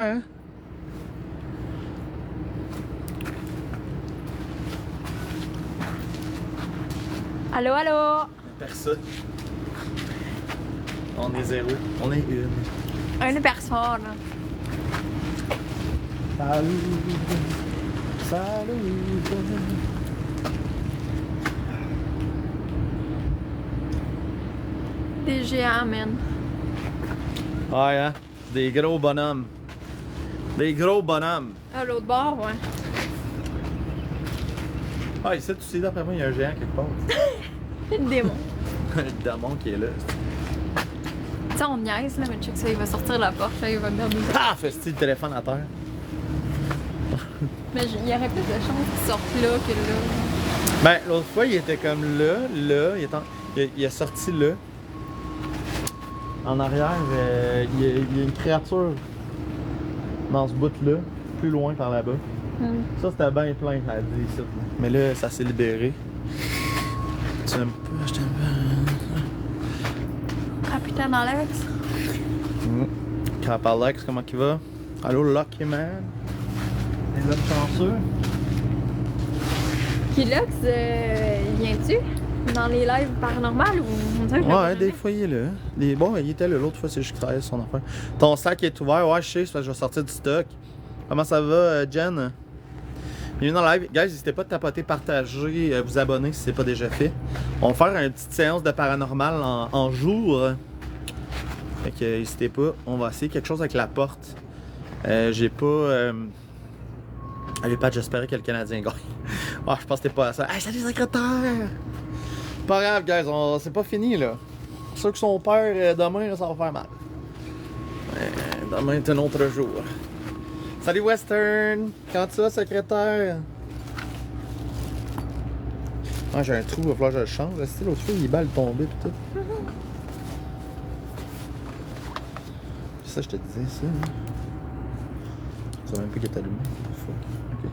Hein? Allô, allô? Personne. On est zéro. On est une. Une personne. Salut. Salut. Des géants, man. Ouais, hein? Des gros bonhommes. Des gros bonhommes. À l'autre bord, ouais. Ah, ici, tu sais, d'après moi, il y a un géant quelque part. Le démon. Un démon qui est là. Tu sais, on niaise, là, mais check ça, il va sortir de la porte, là, il va me donner. Ah! Fait-tu le téléphone à terre? Mais il y aurait plus de chances qu'il sorte là que là. Ben, l'autre fois, il était comme là, il est sorti là. En arrière, il y a une créature dans ce bout-là, plus loin par là-bas. Ça, c'était bien plein, ça a dit ici. Mais là, ça s'est libéré. Tu aimes pas, je t'aime pas. Capitaine Alex. Cap Alex, comment il va? Allô, Lucky Man? Les hommes chanceux? Kilox, viens-tu dans les lives paranormales ou on dirait que je le vois Ouais, jamais? des fois, il est là. Bon, il était là l'autre fois, c'est juste qu'il travaillait sur son affaire. Ton sac est ouvert, ouais, je sais, c'est parce que je vais sortir du stock. Comment ça va, Jen? Bienvenue dans le live. Guys, n'hésitez pas à tapoter, partager, vous abonner si c'est pas déjà fait. On va faire une petite séance de paranormal en jour. Fait que n'hésitez pas. On va essayer quelque chose avec la porte. J'ai pas... Allez, Pat, j'espérais que le Canadien gagne. Ouais, je pense que t'es pas à ça. Hey, salut, secrétaire! Pas grave, guys, c'est pas fini, là. Ceux qui sont peur, demain, ça va faire mal. Demain est un autre jour. Salut, Western! Comment tu vas, secrétaire? Ah, j'ai un trou, il va falloir que je le change. L'autre fois, il est balle tombé pis tout. C'est ça, je te disais, ça. Tu sais même plus qu'il est allumé. Ok.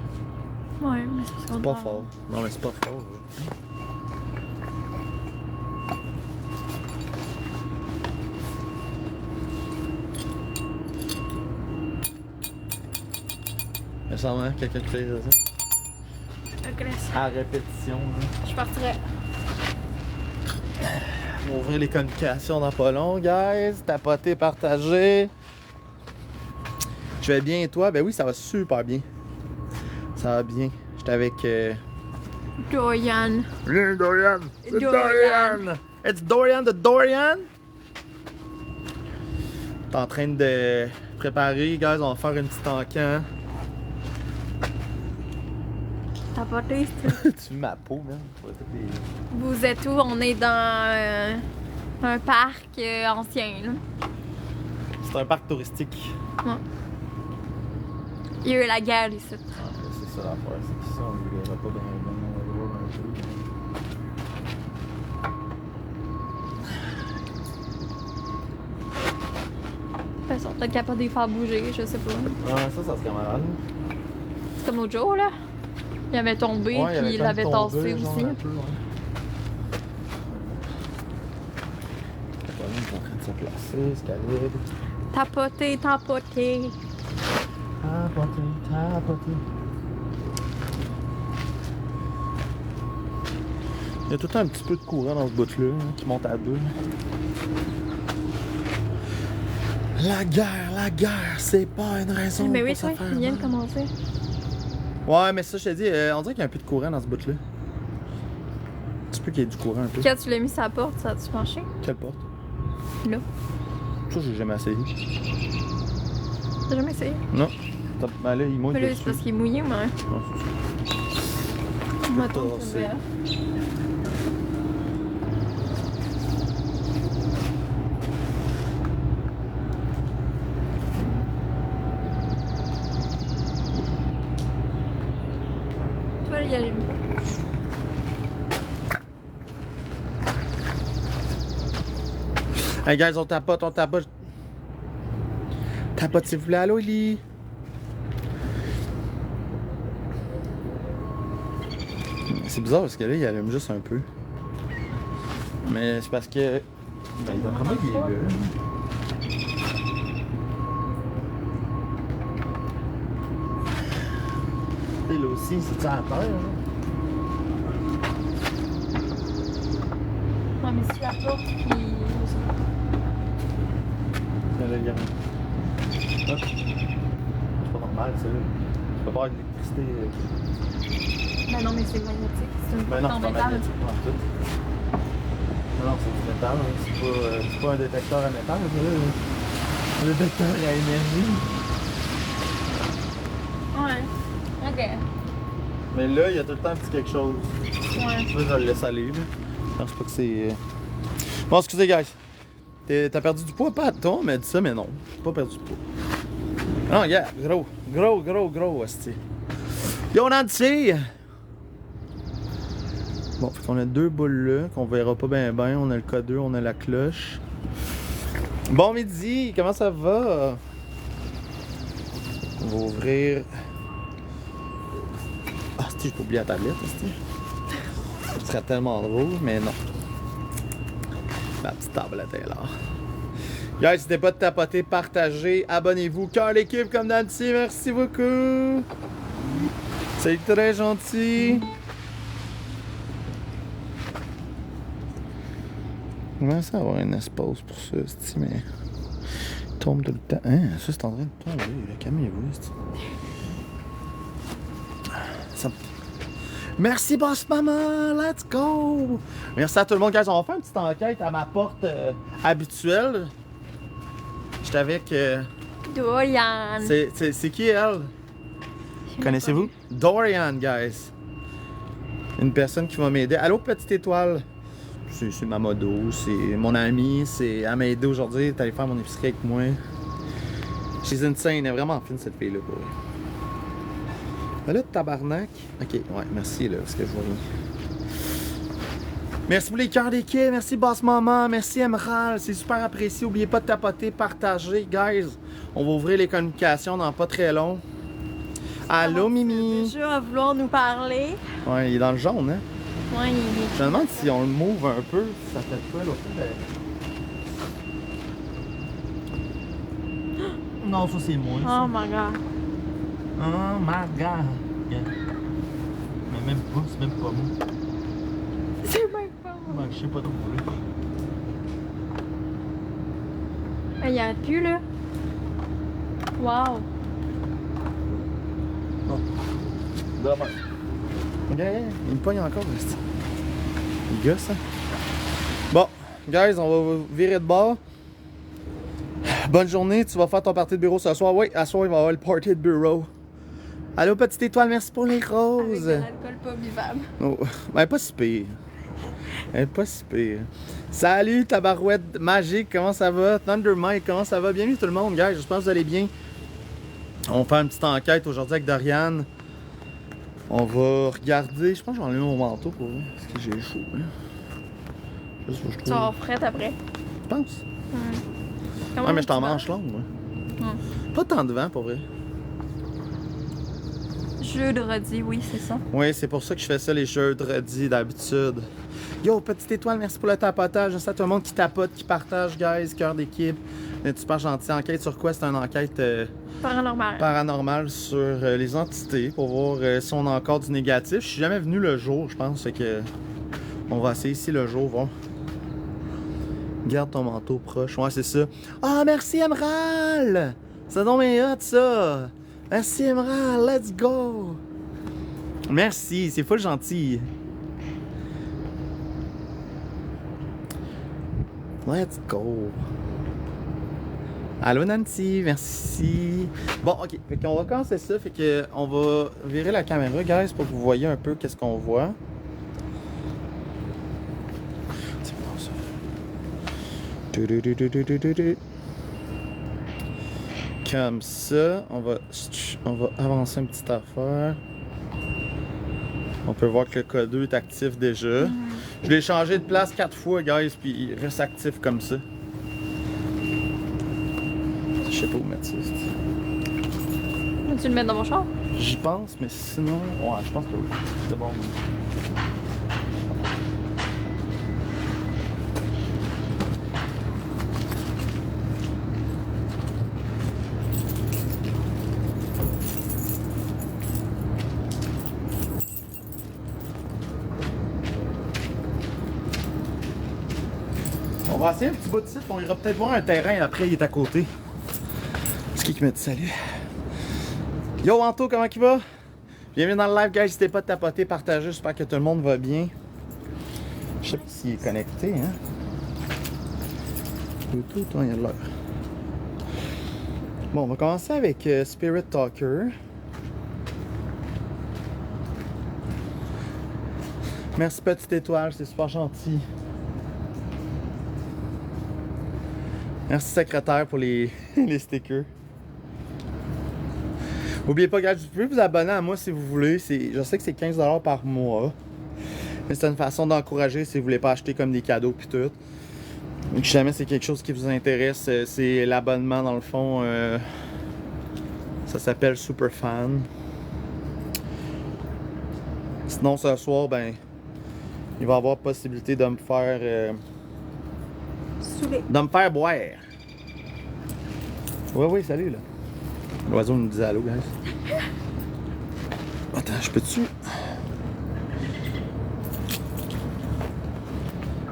Ouais, mais c'est C'est pas fort. Non, mais c'est pas fort. Il semble, hein, quelqu'un qui fait ça. Agressif. À répétition. Là. Je partirais. On va ouvrir les communications dans pas long, guys. Tapoter, partager. Je vais bien et toi? Ben oui, ça va super bien. Ça va bien. J'étais avec... Dorian. Viens, Dorian! C'est Dorian. Dorian! It's Dorian the Dorian! T'es en train de préparer, guys. On va faire une petite encan. T'as pas testé? Tu veux ma peau, man? Vous êtes où? On est dans un parc ancien, là. C'est un parc touristique. Ouais. Il y a eu la guerre ici. Ah, c'est ça l'affaire, c'est ça, on ne verra pas bien, on va voir un peu. De toute façon, peut-être capable de les faire bouger, je sais pas. Ah, ça serait malade. C'est comme l'autre jour, là. Il avait tombé, Ouais, puis il l'avait tassé genre, aussi. un peu, ouais. Colin est en train de se placer, se calibre. Tapoter, tapoter. Tapoter. Il y a tout le temps un petit peu de courant dans ce bout-là, hein, qui monte à 2. La guerre, c'est pas une raison Mais pour oui, se toi, faire il vient de mal. commencer. Ouais, mais ça, je te dis, on dirait qu'il y a un peu de courant dans ce bout-là. Tu peux qu'il y ait du courant un peu. Quand tu l'as mis sur la porte, ça a-tu penché? Quelle porte? Là. Ça, j'ai jamais essayé. T'as jamais essayé? Non. Ben là, il mouille Mais là, dessus. c'est parce qu'il est mouillé, mais. Non, c'est ça. Mettons que tasser. c'est vrai. Tu vas y aller. Hey guys, on tapote. Tapote s'il vous plaît. Allô, Ellie? C'est bizarre parce que là, il allume juste un peu. Mais c'est parce que... Ben, il doit vraiment qu'il est là. sais, là aussi, c'est-tu à terre, là? Ouais, mais si tu la portes, puis. Là, il y a rien. Hop. C'est pas normal, ça, là. Tu peux pas avoir de l'électricité. Ben non, mais c'est magnétique. C'est une Ben non, porte en c'est pas métal. magnétique, pas en tout. Non, non, c'est du métal, hein. C'est pas un détecteur à métal, ça, là. Un détecteur à énergie. Ouais. Ok. Mais là, il y a tout le temps un petit quelque chose. Ouais. Là, je le laisse aller, là. Je pense pas que c'est. Bon, excusez, guys. T'as perdu du poids, pas toi, mais dit ça, mais non. J'ai pas perdu de poids. Non, regarde, gros, hostie. Yo, Nancy! Bon, fait qu'on a deux boules là, qu'on verra pas bien. On a le K2, on a la cloche. Bon midi, comment ça va? On va ouvrir. Ah, j'ai oublié la tablette, hostie. Ce serait tellement drôle, mais non. Ma petite tablette est là. Guys, n'hésitez pas de tapoter, partager, abonnez-vous. Cœur l'équipe comme Nancy, merci beaucoup. C'est très gentil. Comment ça avoir un espace pour ça, c'ti, mais il tombe tout le temps. Hein, ça c'est en train de tomber, calmez-vous, c'ti. Ça... Merci boss maman, let's go! Merci à tout le monde, guys. On va faire une petite enquête à ma porte habituelle. J'étais avec. Dorian. C'est qui elle? Connaissez-vous? Dorian, guys. Une personne qui va m'aider. Allô, petite étoile. C'est ma modo, c'est mon amie, elle m'a aidé aujourd'hui, elle est allée faire mon épicerie avec moi. She's insane, elle est vraiment fine cette fille-là pour elle. Ben là, tabarnak. Ok, ouais, merci là, parce que je vois rien. Merci pour les cœurs d'équipe, merci Boss Maman, merci Emerald, c'est super apprécié. N'oubliez pas de tapoter, partager, guys. On va ouvrir les communications dans pas très long. Allô, Mimi? Déjà à vouloir nous parler. Ouais, il est dans le jaune, hein? Ouais, il est. Je me demande si on le move un peu, ça fait quoi là? Non, ça c'est moi. Oh my god. Oh my god. Yeah. Mais même pas, c'est même pas moi. C'est même pas. Ouais, je sais pas trop là. Il y a plus là. Wow. Non. Dommage. Ok, il me pogne encore, c'est. Il gosse, hein? Bon, guys, on va virer de bord. Bonne journée, tu vas faire ton party de bureau ce soir. Oui, à soir, il va y avoir le party de bureau. Allô, petite étoile, merci pour les roses. Avec de l'alcool pas buvable. Oh, ben, pas si pire. Pas si pire. Salut, tabarouette magique, comment ça va? Thunder Mike, comment ça va? Bienvenue tout le monde, guys, j'espère que vous allez bien. On va faire une petite enquête aujourd'hui avec Dorian. On va regarder. Je pense que j'enlève mon manteau pour vous. Parce que j'ai chaud. Hein? Juste que je Tu trouve. vas frette après. Tu penses? Comment Ouais, mais je tu t'en vas? manche longue, moi. Pas tant de vent, pour vrai. Jeudi, oui, c'est ça. Oui, c'est pour ça que je fais ça les jeudredis d'habitude. Yo, petite étoile, merci pour le tapotage. Merci à tout le monde qui tapote, qui partage, guys. Cœur d'équipe. On est super gentil. Enquête sur quoi? C'est une enquête Paranormal. paranormale sur les entités pour voir si on a encore du négatif. Je suis jamais venu le jour, je pense. Fait que on va essayer ici le jour. Bon. Garde ton manteau proche. Ouais, c'est ça. Ah, merci Emerald! C'est donc bien hot, ça! Merci Emerald, let's go! Merci, c'est full gentil. Let's go! Allô Nancy, merci. Bon, ok, fait qu'on va commencer ça. Fait que on va virer la caméra, guys, pour que vous voyez un peu qu'est-ce qu'on voit. C'est bon ça. Comme ça, on va avancer une petite affaire. On peut voir que le K2 est actif déjà. Je l'ai changé de place 4 fois, guys, puis il reste actif comme ça. Je sais pas où mettre ça. Tu le mets dans mon char? J'y pense, mais sinon. Ouais, je pense que oui. C'est bon. va essayer un petit bout de site. On ira peut-être voir un terrain après, il est à côté. C'est qui me dit salut? Yo Anto, comment il va? Bienvenue dans le live, guys. N'hésitez pas à tapoter, partager. J'espère que tout le monde va bien. Je sais pas s'il est connecté, hein? Tout, il y a de l'heure. Bon, on va commencer avec Spirit Talker. Merci petite étoile, c'est super gentil. Merci secrétaire pour les, les stickers. N'oubliez pas, guys, vous pouvez vous abonner à moi si vous voulez. Je sais que c'est 15$ par mois. Mais c'est une façon d'encourager si vous voulez pas acheter comme des cadeaux puis tout. Donc, si jamais c'est quelque chose qui vous intéresse, c'est l'abonnement dans le fond. Ça s'appelle Superfan. Sinon, ce soir, ben, il va y avoir possibilité de me faire. De me faire boire. Oui, salut là. L'oiseau nous dit allô, guys. Attends, je peux-tu.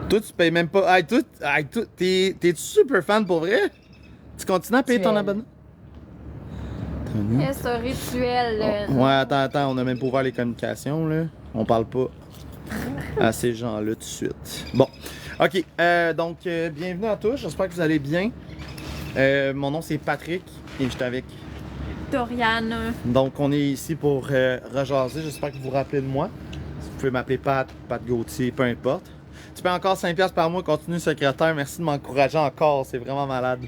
Toi, tu payes même pas. Hey, t'es-tu super fan pour vrai? Tu continues à payer ton abonnement? C'est un rituel. Ouais, attends, on a même pas ouvert les communications, là. On parle pas à ces gens-là tout de suite. Bon, ok, donc bienvenue à tous, j'espère que vous allez bien. Mon nom c'est Patrick et je suis avec Doriane. Donc on est ici pour rejaser, j'espère que vous vous rappelez de moi. Vous pouvez m'appeler Pat Gauthier, peu importe. Tu payes encore 5$ par mois, continue secrétaire, merci de m'encourager encore, c'est vraiment malade.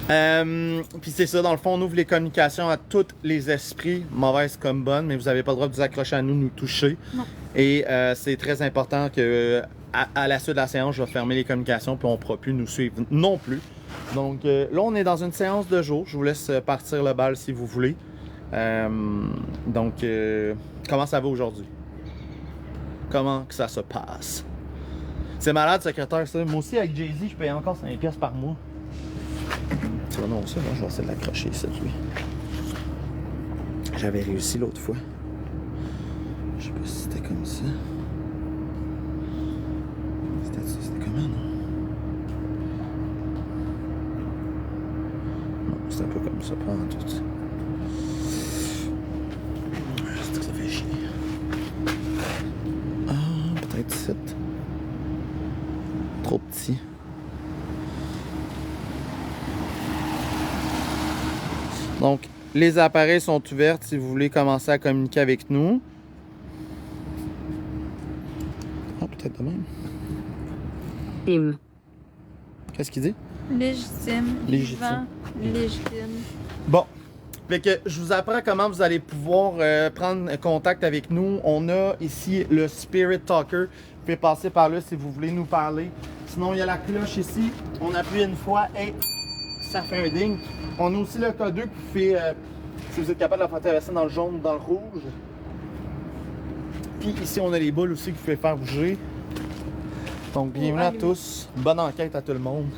Puis c'est ça, dans le fond, on ouvre les communications à tous les esprits, mauvaises comme bonnes, mais vous n'avez pas le droit de vous accrocher à nous, nous toucher. Non. Et c'est très important que à la suite de la séance, je vais fermer les communications, puis on ne pourra plus nous suivre non plus. Donc là, on est dans une séance de jour. Je vous laisse partir le bal si vous voulez. Donc, comment ça va aujourd'hui? Comment que ça se passe? C'est malade, secrétaire, ça. Moi aussi, avec Jay-Z, je paye encore 5$ par mois. Tu vois, non, ça, là, je vais essayer de l'accrocher, ça, lui. J'avais réussi l'autre fois. Je sais pas si c'était comme ça. C'était comment, non? Non, c'était un peu comme ça, pas en tout. C'est que ça fait chier. Ah, peut-être 7. Trop petit. Donc, les appareils sont ouverts si vous voulez commencer à communiquer avec nous. Ah, peut-être de même. Qu'est-ce qu'il dit? Légitime. Légitime. Légitime. Bon. Fait que je vous apprends comment vous allez pouvoir prendre contact avec nous. On a ici le Spirit Talker. Vous pouvez passer par là si vous voulez nous parler. Sinon, il y a la cloche ici. On appuie une fois et ça fait un ding. On a aussi le code 2 qui fait, si vous êtes capable de la faire traverser dans le jaune ou dans le rouge. Puis ici, on a les boules aussi qui fait faire bouger. Donc, bienvenue à tous. Bonne enquête à tout le monde.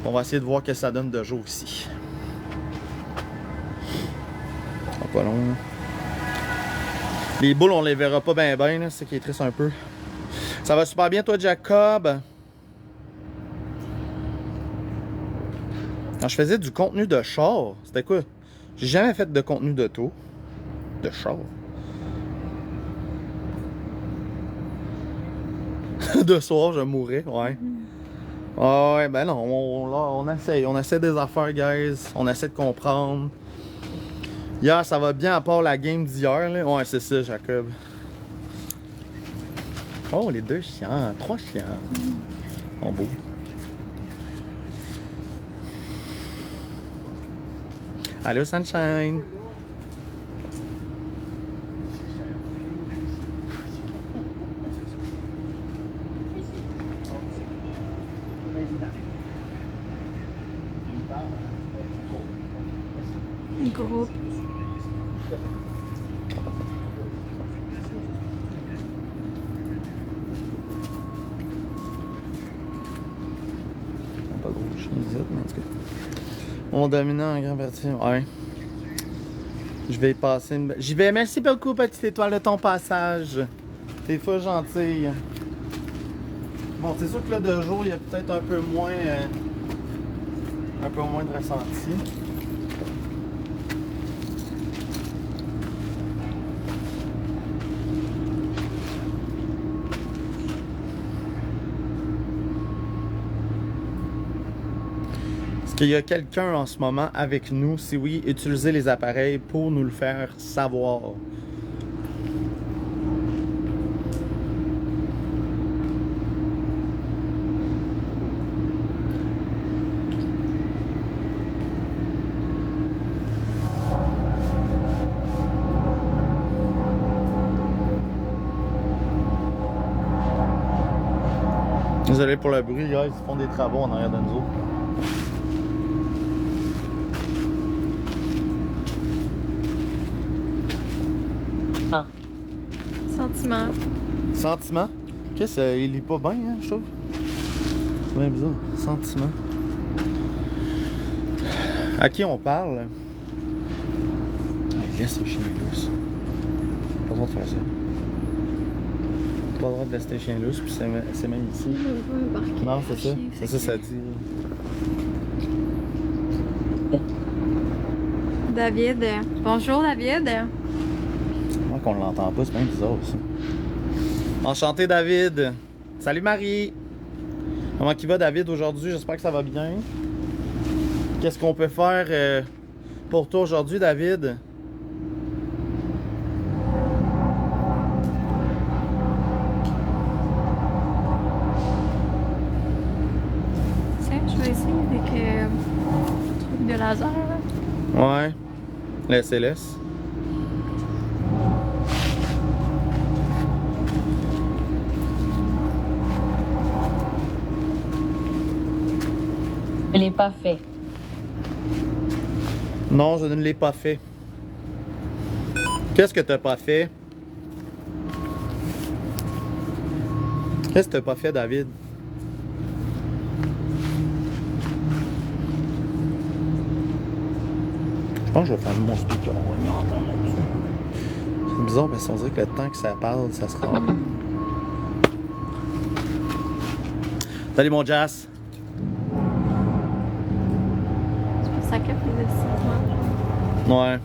On va essayer de voir ce que ça donne de jour ici. Pas long. Là. Les boules, on les verra pas bien, c'est ce qui est triste un peu. Ça va super bien, toi, Jacob? Quand je faisais du contenu de char, c'était quoi? J'ai jamais fait de contenu d'auto. De char. De soir, je mourrais, ouais. Ah ouais, ben non, on essaie des affaires, guys. On essaie de comprendre. Hier, ça va bien à part la game d'hier, là. Ouais, c'est ça, Jacob. Oh, les 2 chiens, 3 chiens. Oh, beau. Allô, Sunshine. Groupe. Pas gros chien, mais en tout cas. Mon dominant en grand partie. Ouais. Je vais y passer une. J'y vais. Merci beaucoup, petite étoile, de ton passage. T'es fou gentille. Bon, c'est sûr que là, de jour, il y a peut-être un peu moins de ressenti. Est-ce qu'il y a quelqu'un en ce moment avec nous? Si oui, utilisez les appareils pour nous le faire savoir. Désolé pour le bruit, guys, ils font des travaux en arrière de nous autres. Ah. Sentiment. Sentiment? Qu'est-ce qu'il lit pas bien, hein, je trouve? C'est bien bizarre. Sentiment. À qui on parle? Hey, laisse le chien lousse. Pas le droit de faire ça. Pas le droit de laisser le chien lousse, puis c'est même ici. Non, c'est ça. C'est ça, ça dit. David. Bonjour, David. Moi, qu'on l'entend pas, c'est bien bizarre aussi. Enchanté, David. Salut, Marie. Comment il va, David, aujourd'hui? J'espère que ça va bien. Qu'est-ce qu'on peut faire pour toi aujourd'hui, David? Tiens, je vais essayer avec le truc de laser. Ouais. La SLS. Je l'ai pas fait. Non, je ne l'ai pas fait. Qu'est-ce que t'as pas fait? Qu'est-ce que t'as pas fait, David? Je pense que je vais faire mon speaker. On va mieux entendre là-dessus. C'est bizarre parce qu'on dirait que le temps que ça parle, ça se rend. Salut mon Jazz. C'est pour ça qu'elle faisait ça. Ouais.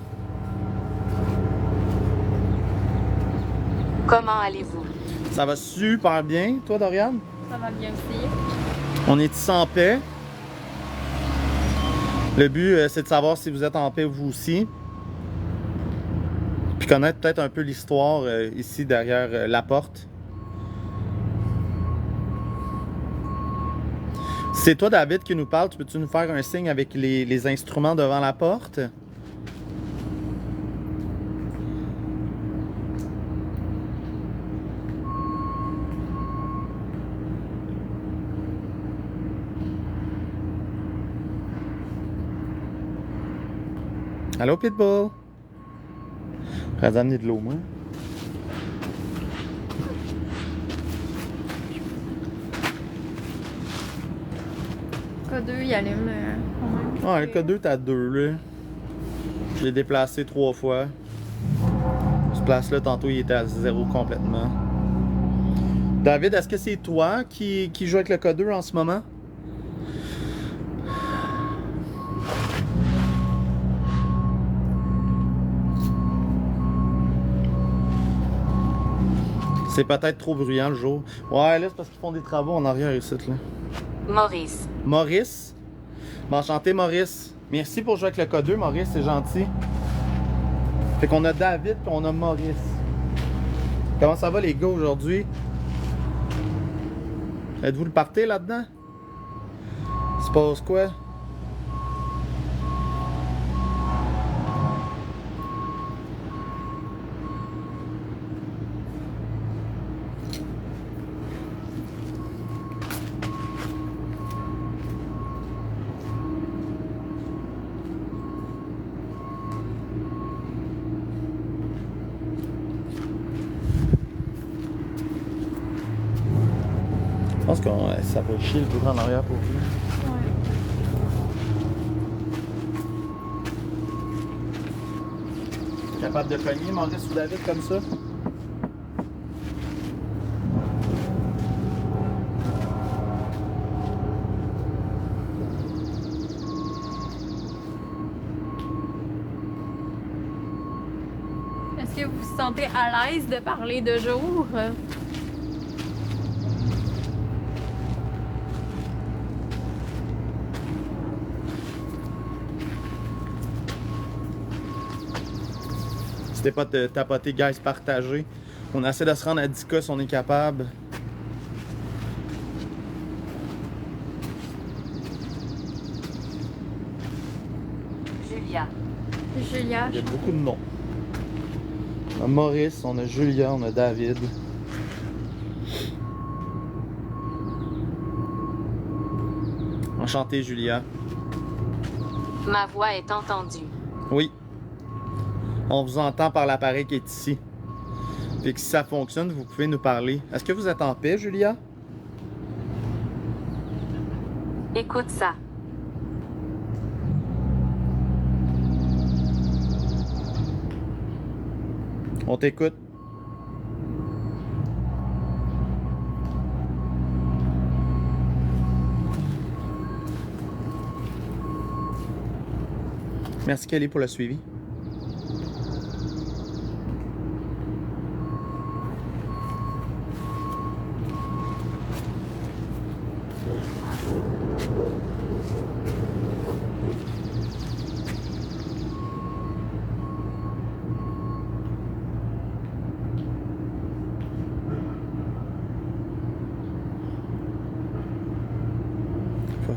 Comment allez-vous? Ça va super bien. Toi, Dorian? Ça va bien aussi. On est ici en paix. Le but, c'est de savoir si vous êtes en paix vous aussi. Puis connaître peut-être un peu l'histoire ici derrière la porte. Si c'est toi, David, qui nous parle, peux-tu nous faire un signe avec les instruments devant la porte? Allô, Pitbull? J'aurais dû amener de l'eau, moi. K2, il allume quand même. Ah, le K2, t'as 2, là. Je l'ai déplacé 3 fois. Ce place-là, tantôt, il était à 0 complètement. David, est-ce que c'est toi qui joue avec le K2 en ce moment? C'est peut-être trop bruyant le jour. Ouais, là, c'est parce qu'ils font des travaux en arrière ici, là. Maurice. Maurice? Bon, enchanté, Maurice. Merci pour jouer avec le K2, Maurice, c'est gentil. Fait qu'on a David et on a Maurice. Comment ça va, les gars, aujourd'hui? Êtes-vous le party là-dedans? Il se passe quoi? Je pense que ça va chier le bruit en arrière pour vous. Ouais. Capable de cogner, Maurice ou David comme ça? que vous vous sentez à l'aise de parler de jour? N'hésitez pas de tapoter, guys, partager. On essaie de se rendre à 10K si on est capable. Julia. Julia. Il y a beaucoup de noms. On a Maurice, on a Julia, on a David. Enchanté, Julia. Ma voix est entendue. Oui. On vous entend par l'appareil qui est ici. Fait que si ça fonctionne, vous pouvez nous parler. Est-ce que vous êtes en paix, Julia? Écoute ça. On t'écoute. Merci Kelly pour le suivi.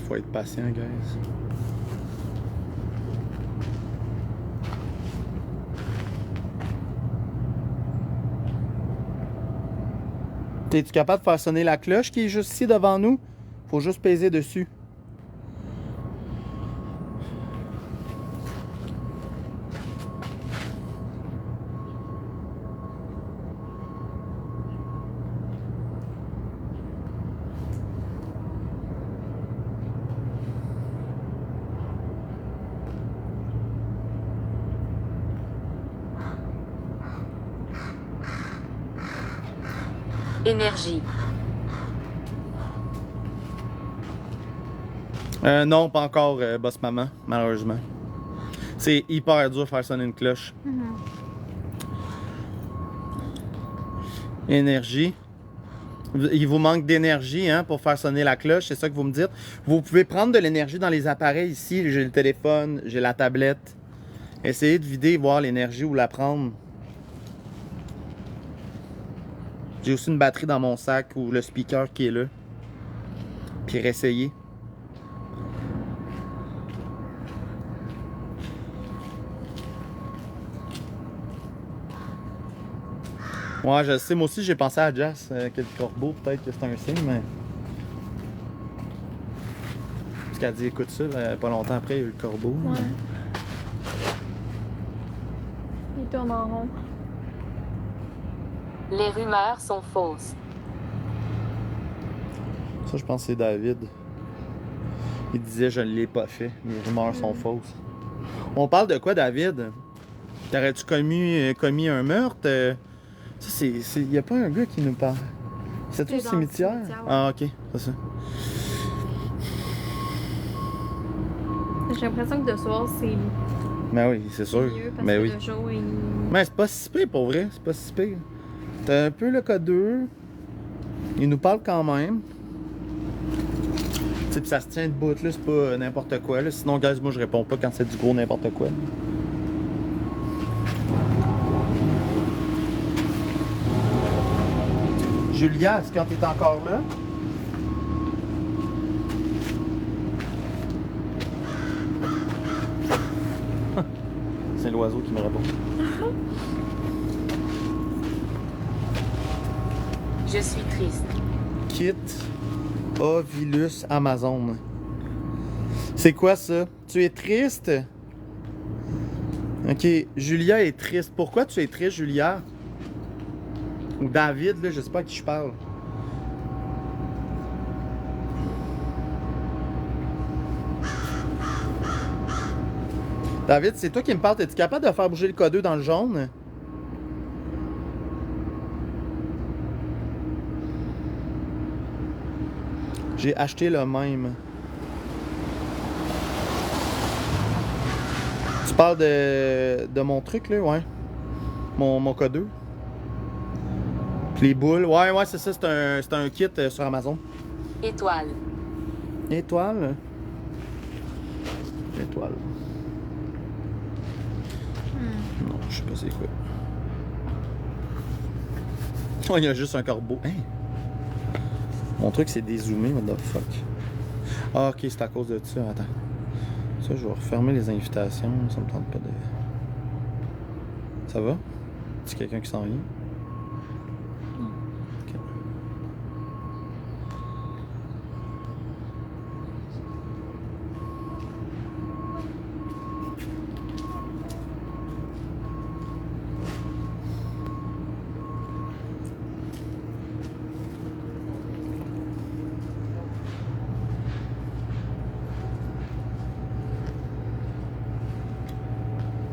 Faut être patient, guys. Es-tu capable de faire sonner la cloche qui est juste ici devant nous? Faut juste peser dessus. Énergie. Non, pas encore, boss maman, malheureusement. C'est hyper dur de faire sonner une cloche. Énergie. Il vous manque d'énergie hein, pour faire sonner la cloche, c'est ça que vous me dites. Vous pouvez prendre de l'énergie dans les appareils ici. J'ai le téléphone, j'ai la tablette. Essayez de vider, voir l'énergie ou la prendre. J'ai aussi une batterie dans mon sac ou le speaker qui est là. Puis réessayer. Ouais, je sais, moi aussi j'ai pensé à Jess, quel corbeau, peut-être que c'est un signe, mais. Parce qu'elle a dit écoute ça, pas longtemps après, il y a eu le corbeau. Ouais. Il tourne en rond. Les rumeurs sont fausses. Ça, je pense que c'est David. Il disait je ne l'ai pas fait, mes rumeurs sont fausses. On parle de quoi, David? T'aurais-tu commis un meurtre? Ça, c'est. Y a pas un gars qui nous parle. C'est tout le dans le cimetière? cimetière, ouais. Ah, ok, c'est ça. J'ai l'impression que de soir, c'est Ben oui, c'est sûr. mieux parce Ben que oui. de jour, il... Mais c'est pas si pire pour vrai, c'est pas si pire. T'as un peu le code 2. Il nous parle quand même. Tu sais, pis ça se tient debout là, c'est pas n'importe quoi là. Sinon, guys, moi je réponds pas quand c'est du gros n'importe quoi. Julia, est-ce que t'es encore là? C'est l'oiseau qui me répond. Je suis triste. Kit Ovilus Amazon. C'est quoi ça? Tu es triste? Ok, Julia est triste. Pourquoi tu es triste, Julia? Ou David, là, je sais pas à qui je parle. David, c'est toi qui me parles. Es-tu capable de faire bouger le code 2 dans le jaune? J'ai acheté le même. Tu parles de mon truc, là? Ouais. mon K2. Puis les boules, ouais, c'est ça, c'est un kit sur Amazon. Étoile. Étoile. Étoile. Non, je sais pas c'est quoi. Oh, il y a juste un corbeau. Hein? Mon truc c'est dézoomé, what the fuck. Ah, ok, c'est à cause de ça. Attends. Ça, je vais refermer les invitations. Ça me tente pas de. Ça va? C'est quelqu'un qui s'en vient? Ok.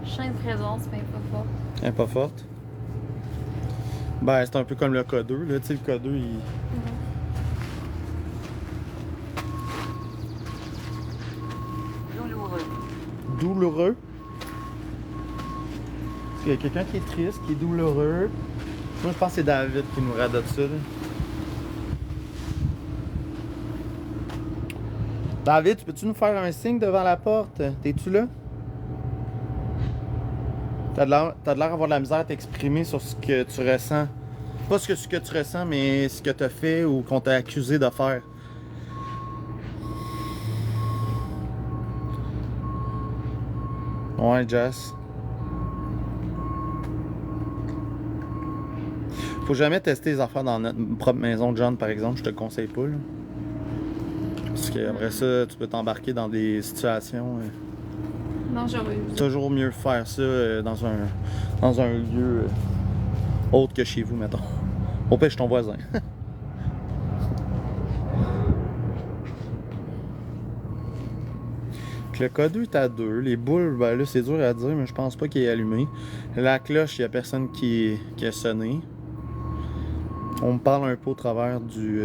Chien de présence, mais pas fort. Elle est pas forte? Ben, c'est un peu comme le K2, là. Tu sais, le K2, il. Douloureux. Douloureux. Il y a quelqu'un qui est triste, qui est douloureux. Moi, je pense que c'est David qui nous radote ça, là. David, peux-tu nous faire un signe devant la porte? T'es-tu là? T'as de l'air d'avoir de la misère à t'exprimer sur ce que tu ressens. Pas ce que tu ressens, mais ce que t'as fait ou qu'on t'a accusé de faire. Ouais, Jess. Faut jamais tester les affaires dans notre propre maison, John, par exemple. Je te le conseille pas, là. Parce qu'après ça, tu peux t'embarquer dans des situations... Dangereux. toujours mieux faire ça dans un lieu autre que chez vous, mettons. Au pire, je suis ton voisin. Le K2 est à 2. Les boules, ben là, c'est dur à dire, mais je pense pas qu'il est allumé. La cloche, il y a personne qui a sonné. On me parle un peu au travers du...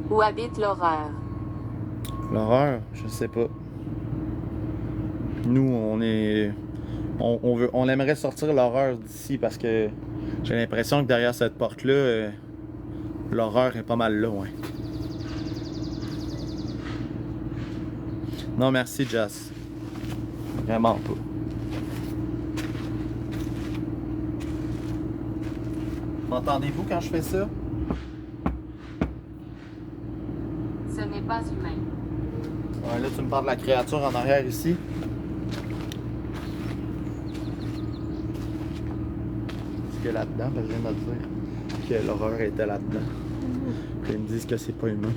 Où habite l'horreur? L'horreur, je sais pas. Nous, on aimerait sortir l'horreur d'ici parce que j'ai l'impression que derrière cette porte-là, l'horreur est pas mal là, ouais. Non, merci, Jess. Vraiment pas. M'entendez-vous quand je fais ça? Ce n'est pas humain. Ouais, là, tu me parles de la créature en arrière ici. Est-ce que là-dedans, parce que je viens de dire que l'horreur était là-dedans. Puis ils me disent que c'est pas humain.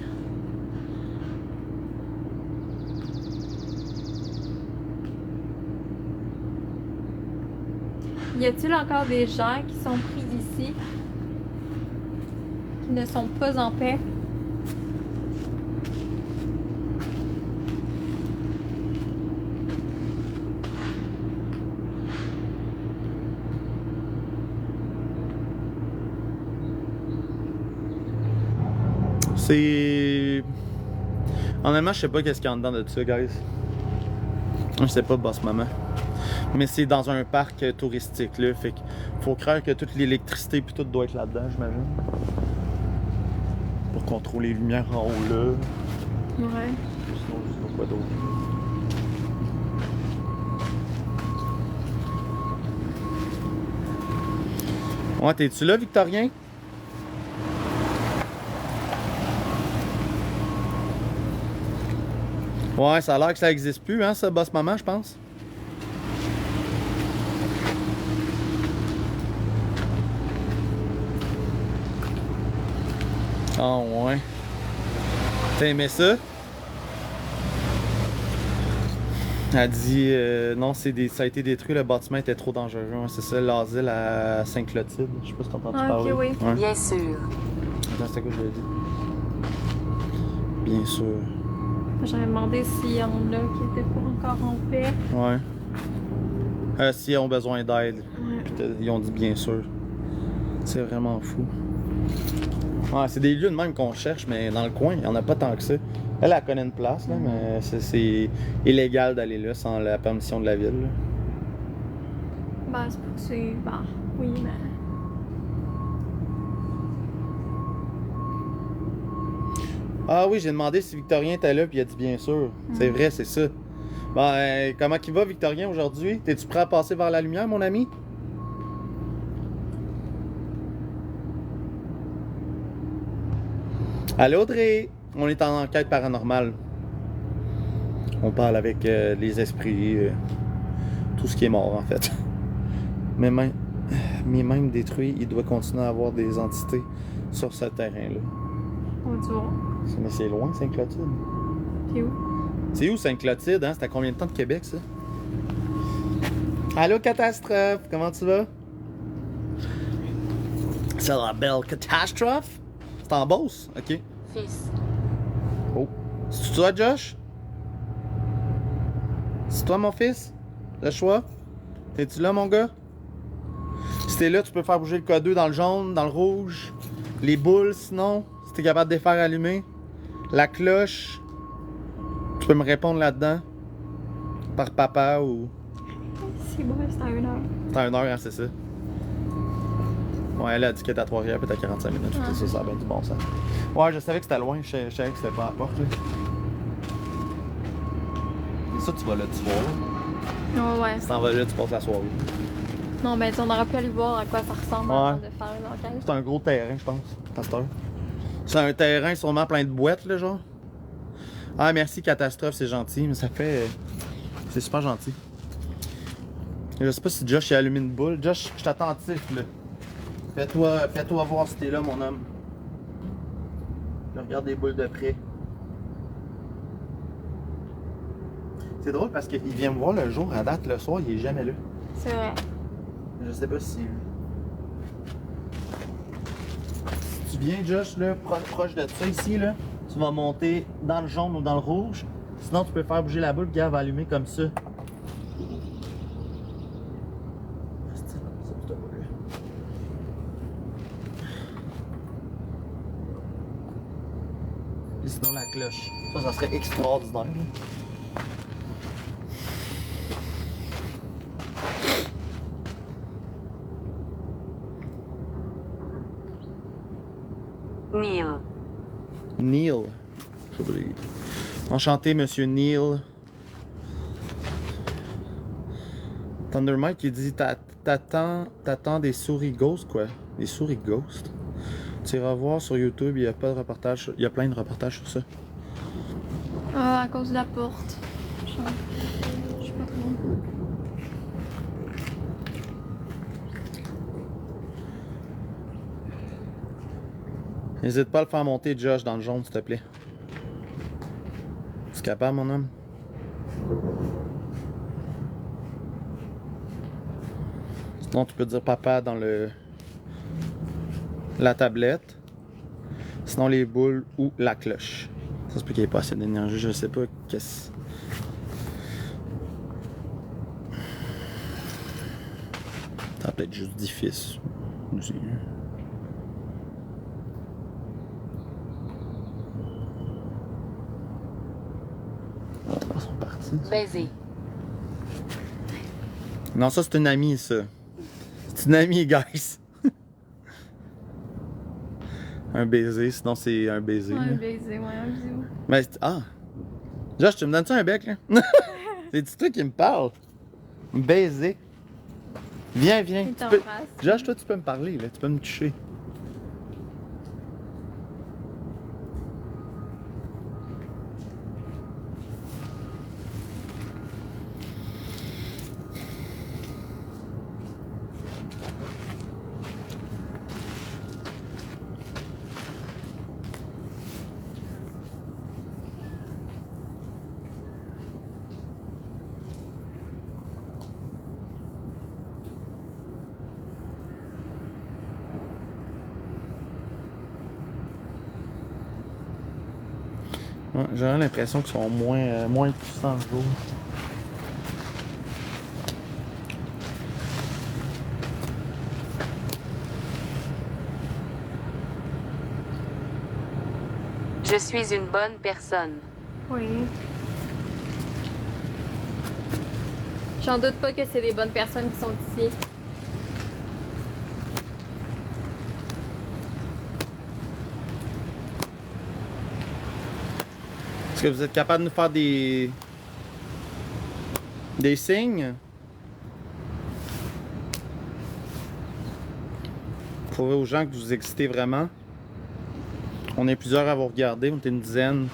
Y a-t-il encore des gens qui sont pris ici, qui ne sont pas en paix? C'est... Honnêtement, je sais pas qu'est-ce qu'il y a en dedans de ça, guys. Je sais pas, boss maman. Mais c'est dans un parc touristique, là. Fait qu'il faut croire que toute l'électricité puis tout doit être là-dedans, j'imagine. Pour contrôler les lumières en haut, là. Ouais. Sinon, je sais pas quoi d'autre. Ouais, t'es-tu là, Victorien? Ouais, ça a l'air que ça existe plus, hein, ça, boss maman, je pense. Ah ouais. T'as aimé ça? Elle dit non, ça a été détruit, le bâtiment était trop dangereux. Ouais, c'est ça, l'asile à Sainte-Clotilde. Je sais pas si t'as entendu parler. Ok, oui. Ouais. Bien sûr. Attends, c'était quoi je l'ai dit? Bien sûr. J'aurais demandé s'il y en a qui étaient pas encore en paix. Ouais. S'ils ont besoin d'aide. Ouais. Ils ont dit bien sûr. C'est vraiment fou. Ouais, c'est des lieux de même qu'on cherche, mais dans le coin, il n'y en a pas tant que ça. Elle connaît une place, là, mais c'est illégal d'aller là sans la permission de la ville. Là. Ben, c'est pour que c'est. Bah, oui, mais. Ah oui, j'ai demandé si Victorien était là, puis il a dit bien sûr. C'est vrai, c'est ça. Ben, comment il va, Victorien, aujourd'hui? T'es-tu prêt à passer vers la lumière, mon ami? Allô, Audrey! On est en enquête paranormale. On parle avec les esprits, tout ce qui est mort, en fait. Mais même détruit, il doit continuer à avoir des entités sur ce terrain-là. On va voir. Mais c'est loin, Sainte-Clotilde. Puis où? C'est où Sainte-Clotilde, hein? C'est à combien de temps de Québec, ça? Allô, Catastrophe! Comment tu vas? C'est la belle Catastrophe? C'est en Beauce? OK. Fils. Oh. C'est toi, Josh? C'est toi, mon fils? Le choix? T'es-tu là, mon gars? Si t'es là, tu peux faire bouger le code 2 dans le jaune, dans le rouge. Les boules, sinon, si t'es capable de les faire allumer. La cloche. Tu peux me répondre là-dedans. Par papa ou... C'est bon, c'est à 1 heure. C'est à 1 heure, hein, c'est ça. Ouais, elle a dit qu'elle était à 3 heures, peut-être à 45 minutes. Ah. Ça a bien du bon sens. Ouais, je savais que c'était loin. Je savais que c'était pas à la porte, là. Et ça, tu vas là, tu vois. Ouais, ouais. Tu t'en vas là, tu passes la soirée. Non, ben, on aurait pu aller voir à quoi ça ressemble Ouais. avant de faire une enquête. C'est un gros terrain, je pense, à cette heure. C'est un terrain sûrement plein de boîtes, là, genre. Ah, merci, Catastrophe, c'est gentil, mais ça fait... C'est super gentil. Je sais pas si Josh a allumé une boule. Josh, je suis attentif, là. Fais-toi voir si t'es là, mon homme. Je regarde des boules de près. C'est drôle parce qu'il vient me voir le jour, à date, le soir, il est jamais là. C'est vrai. Je sais pas si... Si tu viens, Josh, là, proche de ça ici, là, tu vas monter dans le jaune ou dans le rouge. Sinon, tu peux faire bouger la boule, puis elle va allumer comme ça. Et sinon, la cloche. Ça serait extraordinaire. Neil. Neil. Enchanté, monsieur Neil. Thunder Mike, il dit t'attends des souris ghosts, quoi. Des souris ghosts. Tu iras voir sur YouTube, il y a pas de reportage. Il y a plein de reportages sur ça. Ah, à cause de la porte. Je sais pas trop. N'hésite pas à le faire monter, Josh, dans le jaune, s'il te plaît. Tu es capable, mon homme? Sinon, tu peux dire papa dans la tablette. Sinon, les boules ou la cloche. Ça se peut qu'il n'y ait pas assez d'énergie, je sais pas qu'est-ce. Ça peut être juste difficile. Aussi. Ils sont partis. Baiser. Non, ça c'est une amie, ça. C'est une amie, guys. Un baiser, sinon c'est un baiser. Ouais, un là. baiser, ouais, un bisou. Mais ah! Josh, tu me donnes-tu un bec, là? C'est toi qui me parles. Un baiser. Viens, viens. Il Tu peux... t'embrasse. Josh, toi, tu peux me parler, là. Tu peux me toucher. Ouais, j'aurais l'impression qu'ils sont moins puissants le jour. Je suis une bonne personne. Oui. J'en doute pas que c'est des bonnes personnes qui sont ici. Est-ce que vous êtes capable de nous faire des signes? Prouver aux gens que vous existez vraiment. On est plusieurs à vous regarder, on est une dizaine.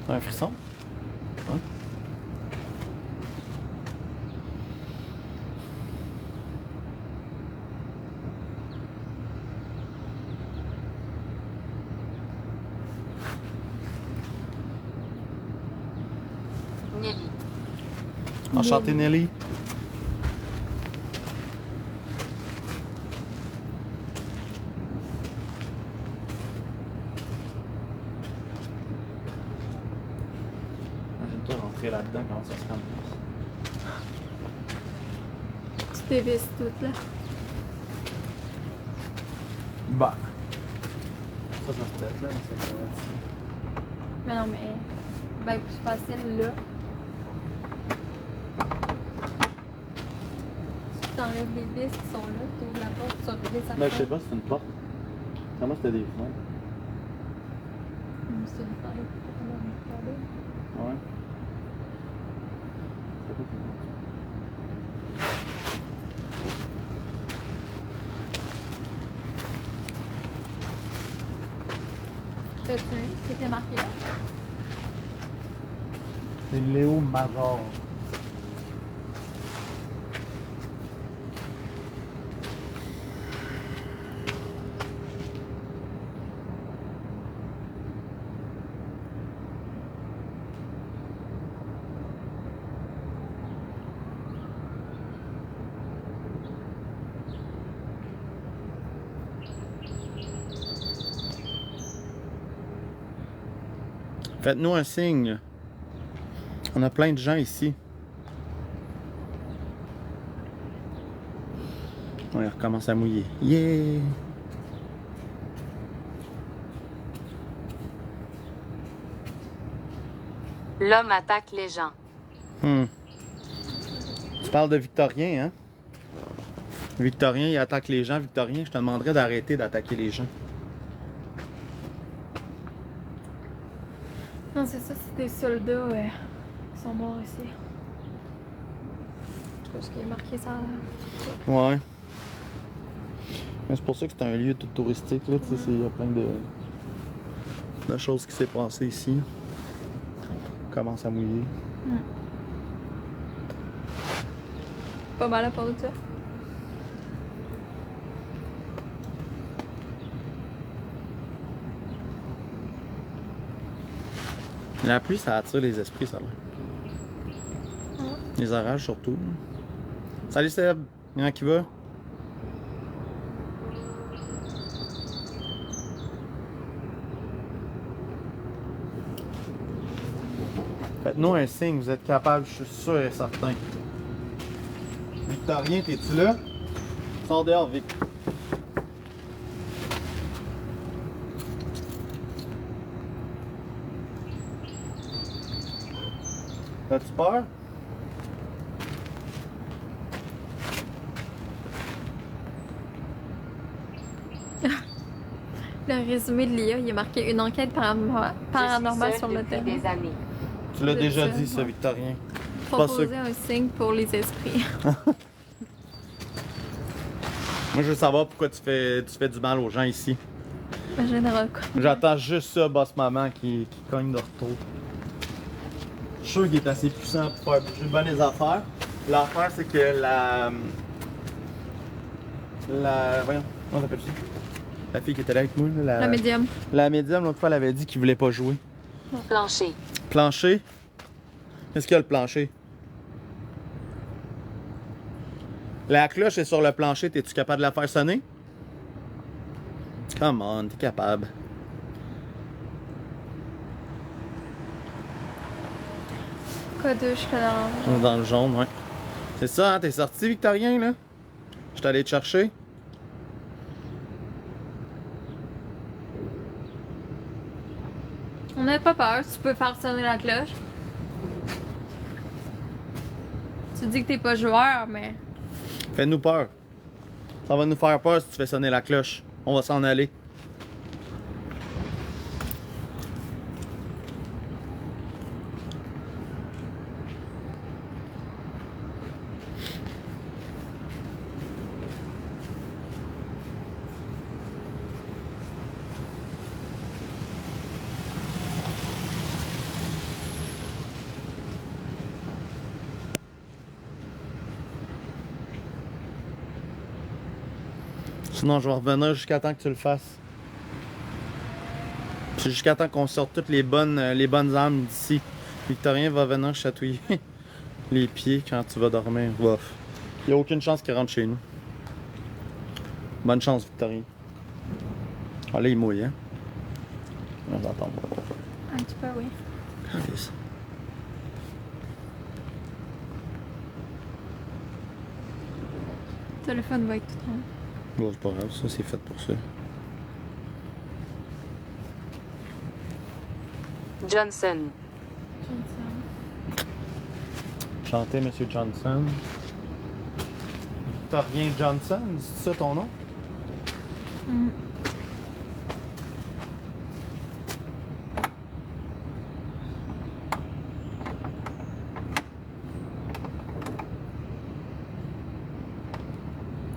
T'as un frisson? Hein? Nelly. Enchanté Nelly. Imagine-toi rentrer là-dedans quand ça se ramasse. Tu dévisses tout là. Bah. Ça se tête là, mais c'est pas ici. Mais non, mais. Ben, plus facile là. Tu t'enlèves les vis qui sont là, tu ouvres la porte, tu ouvres les Ben, je sais pas, c'est une porte. Comment c'était des fenêtres? C'est une fenêtre. Ouais. C'est quoi qui T'as-tu vu? C'était marqué là. C'est Léo Major. Faites-nous un signe. On a plein de gens ici. On recommence à mouiller. Yeah! L'homme attaque les gens. Tu parles de Victorien, hein? Victorien, il attaque les gens. Victorien, je te demanderais d'arrêter d'attaquer les gens. Non, c'est ça, c'est des soldats qui sont morts ici. Parce qu'il est marqué ça. Ouais. Mais c'est pour ça que c'est un lieu tout touristique, là. Tu sais, il y a plein de choses qui s'est passées ici. On commence à mouiller. Pas mal à part de ça. La pluie, ça attire les esprits, ça là. Les orages surtout. Salut Seb, comment qui va? Faites-nous un signe, vous êtes capable, je suis sûr et certain. Victorien, t'es-tu là? Sors dehors, Vic. As-tu peur? Le résumé de l'IA, il est marqué une enquête paranormale sur le terrain. Des années. Tu l'as C'est déjà ça, dit, ça, ouais. Victorien. Proposer un signe pour les esprits. Moi, je veux savoir pourquoi tu fais du mal aux gens ici. En général, quoi. J'attends juste ça, boss maman, qui cogne de retour. Je suis sûr qu'il est assez puissant pour faire bouger bien les affaires. L'affaire, c'est que voyons, comment t'appelles ça? La fille qui était là avec nous, là, La médium. La médium, l'autre fois, elle avait dit qu'il voulait pas jouer. Plancher. Plancher? Qu'est-ce qu'il y a le plancher? La cloche est sur le plancher, t'es-tu capable de la faire sonner? Come on, t'es capable. Code 2, je suis dans... Dans le jaune, ouais. C'est ça, hein? T'es sorti, Victorien, là? Je suis allé te chercher. n'a pas peur, tu peux faire sonner la cloche. Tu dis que t'es pas joueur, mais. Fais-nous peur. Ça va nous faire peur si tu fais sonner la cloche. On va s'en aller. Sinon, je vais revenir jusqu'à temps que tu le fasses. Puis jusqu'à temps qu'on sorte toutes les bonnes armes d'ici. Victorien va venir chatouiller les pieds quand tu vas dormir. Bof. Il n'y a aucune chance qu'il rentre chez nous. Bonne chance, Victorien. Ah là, il mouille, hein? On va attendre. Un petit peu, oui. Regardez ça. Le téléphone va être tout le monde. Bon, c'est pas grave, ça, c'est fait pour ça. Johnson. Chantez, Monsieur Johnson. Victorien Johnson, c'est ça ton nom? Mm.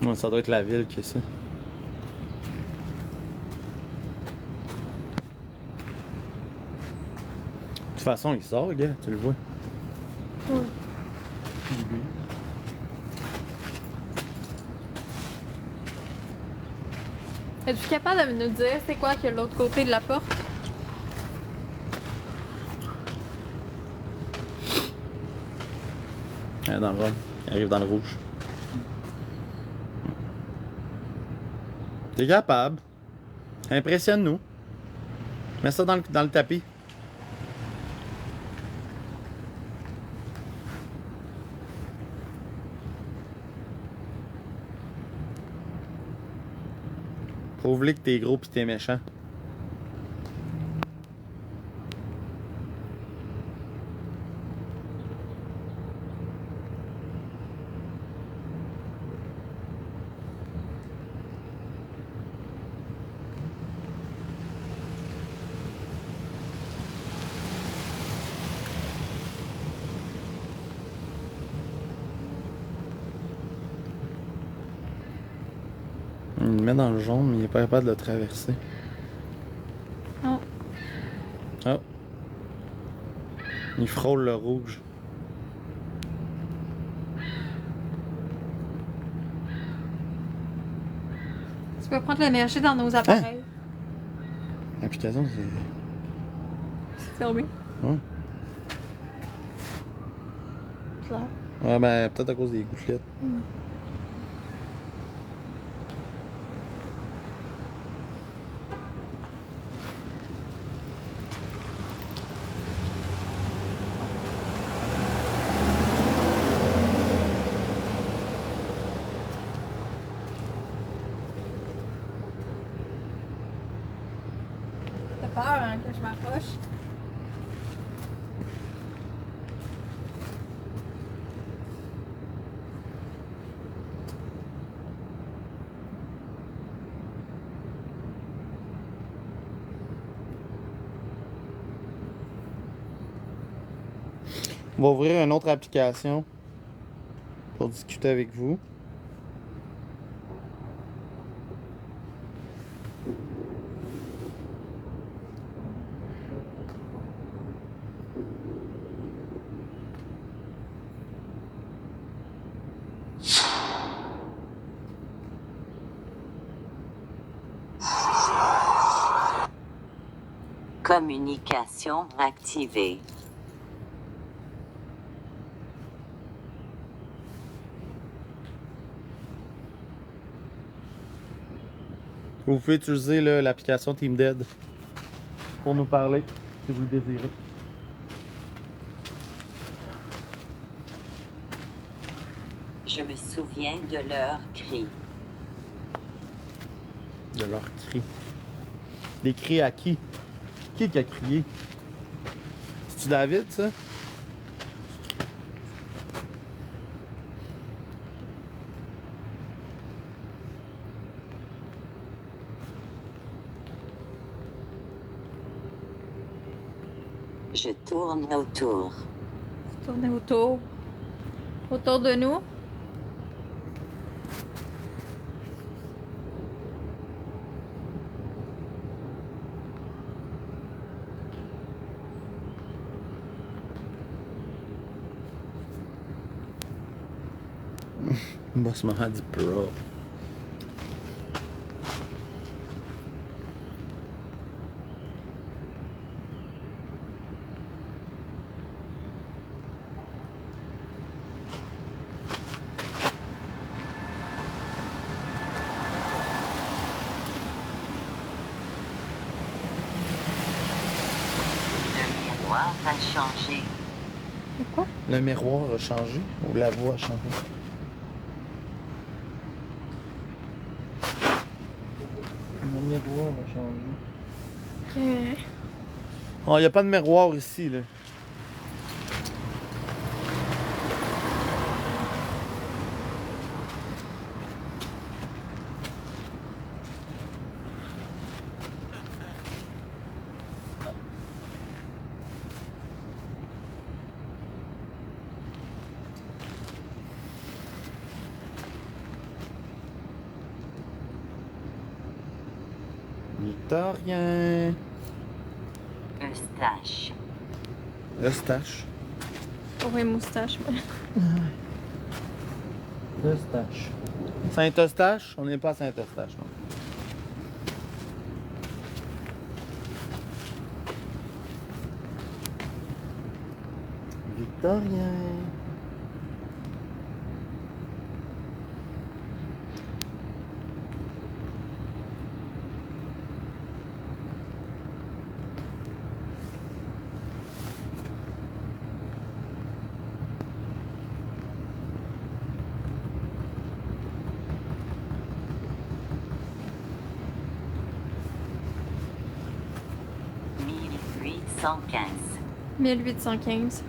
Ouais, ça doit être la ville qui est ça. De toute façon, il sort, gars, tu le vois. Oui. Es-tu capable de nous dire c'est quoi qu'il y a de l'autre côté de la porte? Dans le rouge. Il arrive dans le rouge. T'es capable. Impressionne-nous. Mets ça dans le tapis. Prouve-lui que t'es gros pis t'es méchant. Il le met dans le jaune, mais il est pas capable de le traverser. Non. Oh. Il frôle le rouge. Tu peux prendre l'énergie dans nos appareils. L'application, c'est. C'est fermé. Ouais. Claire. Ouais, ben, peut-être à cause des gouttelettes. T'as peur, hein, que je m'approche? On va ouvrir une autre application pour discuter avec vous. Communication activée. Vous pouvez utiliser l'application TeamDead pour nous parler si vous le désirez. Je me souviens de leurs cris. De leurs cris. Des cris à qui? Qui a crié? C'est-tu David, ça? Je tourne autour. Tourner autour. Autour de nous. Boss Mahdi Pro. Le miroir a changé. C'est quoi? Le miroir a changé ou la voix a changé? Le miroir a changé. Oh, il n'y a pas de miroir ici, là. Victorien. Eustache. Eustache. Oui, moustache. Eustache. Saint-Eustache? On n'est pas à Saint-Eustache, non. Victorien. Mille huit cent 1815.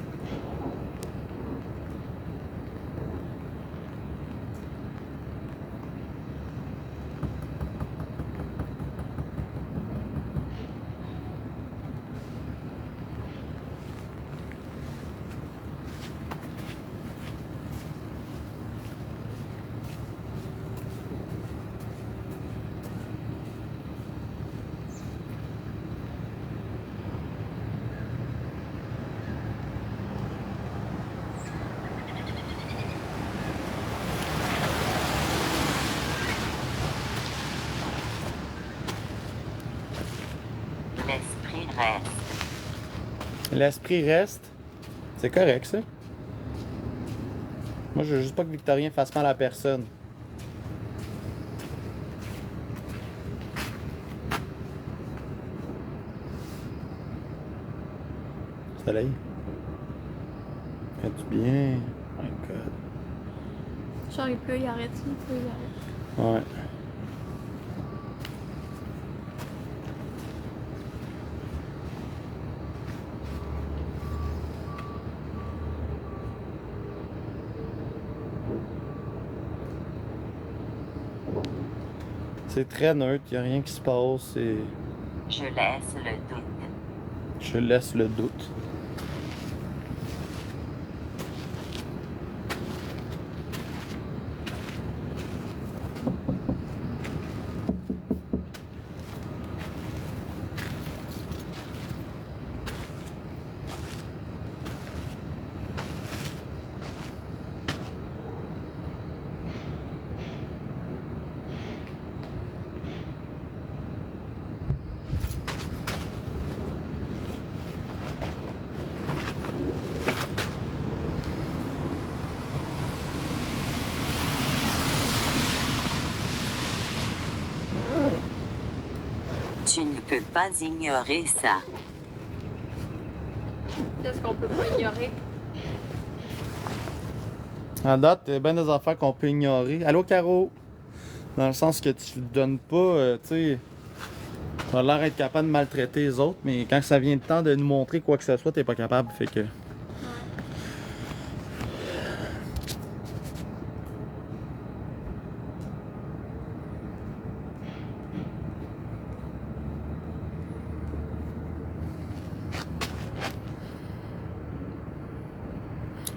L'esprit reste. L'esprit reste. C'est correct, ça. Moi, je veux juste pas que Victorien fasse mal à personne. Soleil. Fais-tu bien? Oh my god. Genre, il pleut, il arrête. Il pleut, il arrête. Ouais. C'est très neutre, il n'y a rien qui se passe et Je laisse le doute. je laisse le doute. Tu ne peux pas ignorer ça. Qu'est-ce qu'on peut pas ignorer? En date, il y a bien des affaires qu'on peut ignorer. Allô, Caro? Dans le sens que tu donnes pas, tu sais, Tu as l'air d'être capable de maltraiter les autres, mais quand ça vient le temps de nous montrer quoi que ce soit, t'es pas capable. Fait que.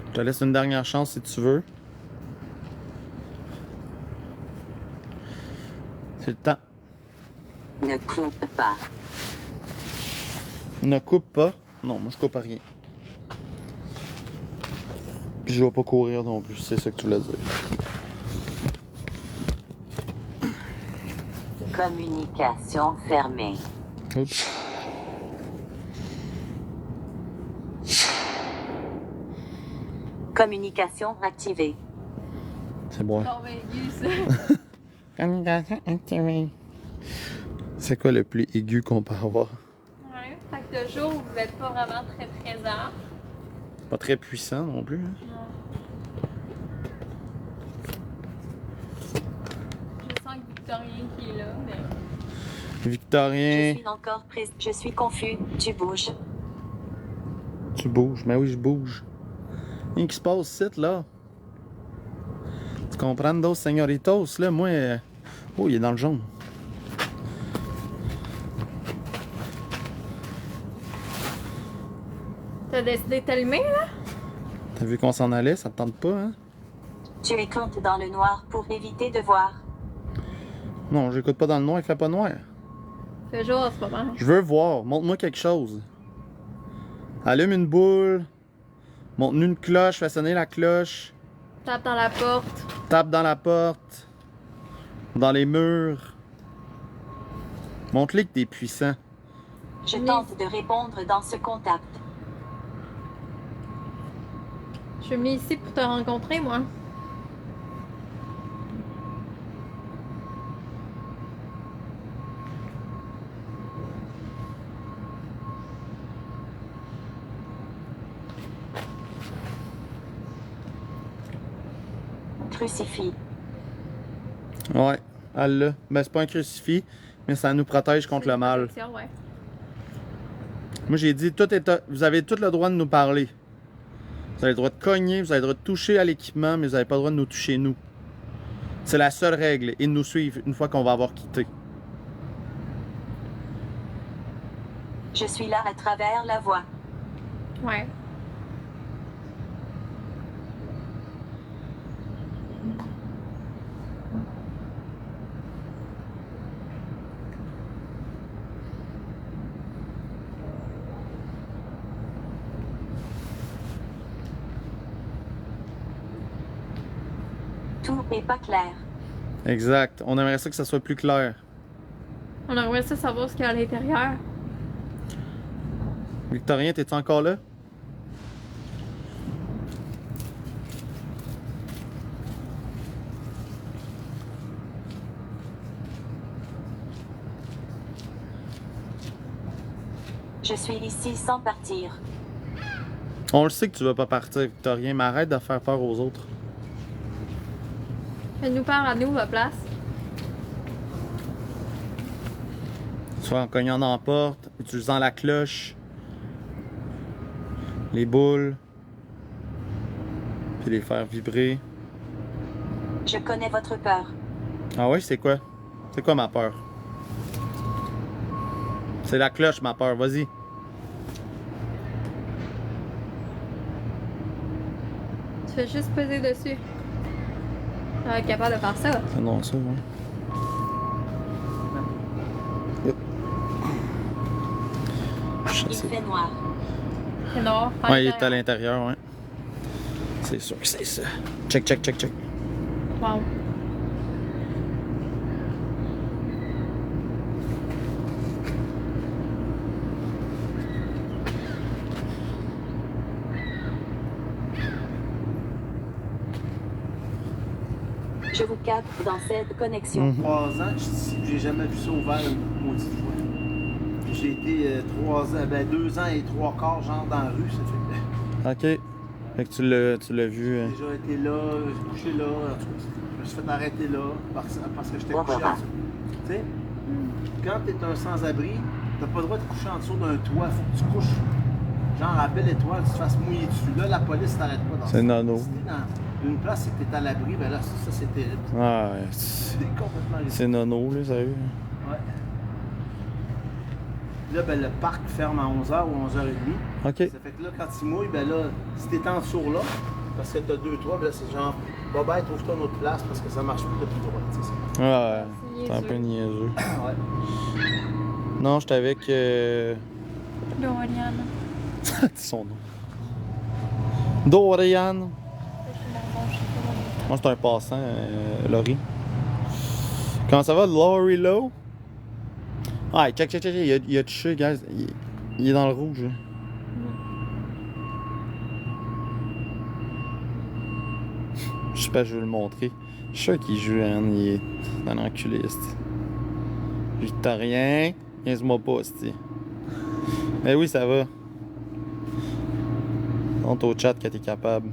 Je te laisse une dernière chance si tu veux. C'est le temps. Ne coupe pas. Ne coupe pas. Non, moi je coupe à rien. Puis je vais pas courir non plus, c'est ça que tu voulais dire. Communication fermée. Oups. Communication activée. C'est bon. Oh, ben, aigu, ça. Communication activée. C'est quoi le plus aigu qu'on peut avoir? Ouais. Fait que de jour, vous n'êtes pas vraiment très présent. Pas très puissant non plus. Hein? Non. Je sens que Victorien qui est là, mais. Je Victorien, suis encore prise. Je suis confus. Tu bouges. tu bouges. Mais oui, je bouge. Rien qui se passe ici, là. Tu comprends, dos señoritos, là, moi... Oh, il est dans le jaune. T'as décidé de t'allumer, là? T'as vu qu'on s'en allait, ça te tente pas, hein? Tu écoutes dans le noir pour éviter de voir. Non, j'écoute pas dans le noir, il fait pas noir. Fait jour en ce moment. Je veux voir, montre-moi quelque chose. Allume une boule. Montre-nous une cloche, fais sonner la cloche. Tape dans la porte. Tape dans la porte. Dans les murs. Montre-les que t'es puissant. Je Mais- tente de répondre dans ce contact. Je suis mis ici pour te rencontrer, moi. Crucifix. Ouais, elle l'a. Ben, c'est pas un crucifix, mais ça nous protège contre le mal. Protection, ouais. Moi, j'ai dit, vous avez tout le droit de nous parler. Vous avez le droit de cogner, vous avez le droit de toucher à l'équipement, mais vous n'avez pas le droit de nous toucher, nous. C'est la seule règle, et de nous suivre une fois qu'on va avoir quitté. Je suis là à travers la voie. Ouais. Tout n'est pas clair. Exact. On aimerait ça que ça soit plus clair. On aimerait ça savoir ce qu'il y a à l'intérieur. Victorien, t'es-tu encore là? Je suis ici sans partir. On le sait que tu vas pas partir, Victorien, mais arrête de faire peur aux autres. Fais-nous peur à nous, à place. Soit en cognant dans la porte, utilisant la cloche, les boules, puis les faire vibrer. Je connais votre peur. Ah oui, c'est quoi? C'est quoi ma peur? C'est la cloche, ma peur, vas-y. Tu fais juste peser dessus. Tu vas être capable de faire ça. C'est non ça, ouais. Yep. Je Il sais. fait noir. C'est noir. Ouais, il est à l'intérieur, ouais. C'est sûr que c'est ça. Check, check, check, check. Wow. Je vous capte dans cette connexion. 3 ans, je suis ici, j'ai jamais vu ça ouvert une maudite fois. J'ai été 3 ans, 2 ans et 3 quarts, genre dans la rue, ça fait Ok. Fait que tu l'as vu. j'ai déjà été là, j'ai couché là, en tout cas, je me suis fait arrêter là parce que j'étais couché en dessous. Tu sais? quand t'es un sans-abri, t'as pas le droit de coucher en dessous d'un toit. Faut que tu couches, genre à belle étoile, tu te fasses mouiller dessus. Là, la police t'arrête pas dans ça. C'est nono. Si t'es dans une place et que t'es à l'abri, ben là, ça c'est terrible. Ouais, C'est complètement ridicule. c'est nono, là, sérieux. Ouais. Là, ben, le parc ferme à 11h ou 11h30. OK. Ça fait que là, quand il mouille, ben là, si t'es en dessous là, parce que t'as 2-3, ben là, c'est genre, bah, trouve-toi une autre place parce que ça marche plus depuis droit, tu sais. Ouais, C'est c'est un peu niaiseux. Ouais. Non, j'étais avec. Dorian. C'est son nom. Dorian. Moi, c'est un passant, Laurie. Comment ça va, Laurie Lowe? Ah, check. Il a touché, guys. Il est dans le rouge. Là. Je sais pas, je vais le montrer. Je suis sûr qu'il joue, hein. Il est un enculé, c'ti. Lui, t'as rien. Niaise-moi pas, c'ti. Mais oui, ça va. Monte au chat quand t'es capable.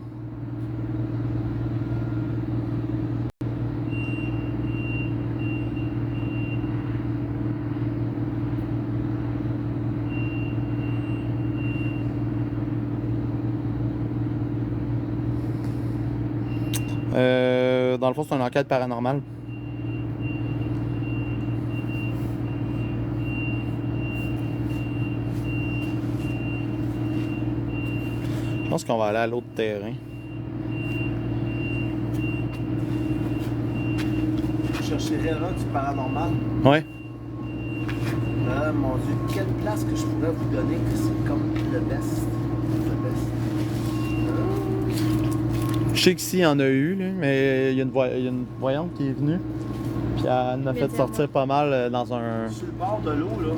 Dans le fond, c'est une enquête paranormale. Je pense qu'on va aller à l'autre terrain. Vous cherchez réellement du paranormal. Ouais. Mon Dieu, quelle place que je pourrais vous donner que c'est comme le best. Le best. Je sais qu'ici, il y en a eu, là, mais il y a une voyante qui est venue. Puis elle nous a fait sortir pas mal dans un... Sur le bord de l'eau, là,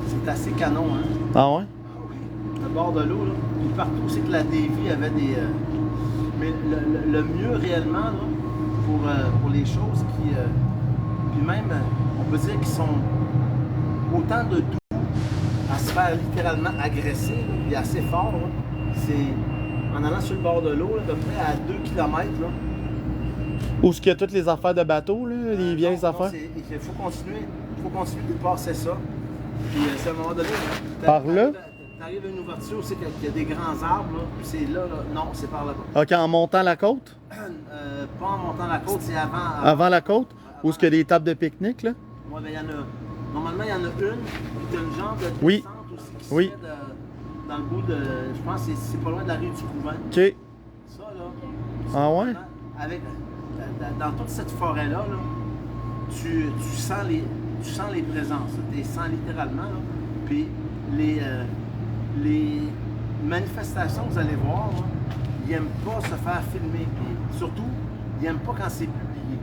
c'est assez canon, hein? Ah ouais? Ah oui. Le bord de l'eau, là, puis partout, c'est que la Davy avait des... Mais le mieux réellement, là, pour les choses qui... puis même, on peut dire qu'ils sont autant de doux à se faire littéralement agresser, là, puis assez fort, là, c'est... En allant sur le bord de l'eau, à peu près à 2 km. Là. Où est-ce qu'il y a toutes les affaires de bateau, là, les vieilles non, affaires? Il faut continuer de passer ça. Puis c'est à un moment donné. Par là? T'arrives à une ouverture, c'est qu'il y a des grands arbres, là, puis c'est là, non, c'est par là-bas. Ok, en montant la côte? Pas en montant la côte, c'est avant. Avant la côte? Où est-ce qu'il y a des tables de pique-nique, là? Ouais, ben il y en a. Normalement, il y en a une, puis t'as une genre de descente Oui. aussi qui Oui. se fait dans le bout de. Je pense que c'est pas loin de la rue du Couvent. Ok. Ça, là. Ah ouais? Avec, dans toute cette forêt-là, là, tu sens les présences. Tu les sens littéralement. Là. Puis les manifestations que vous allez voir, là, ils n'aiment pas se faire filmer. Puis surtout, ils n'aiment pas quand c'est publié.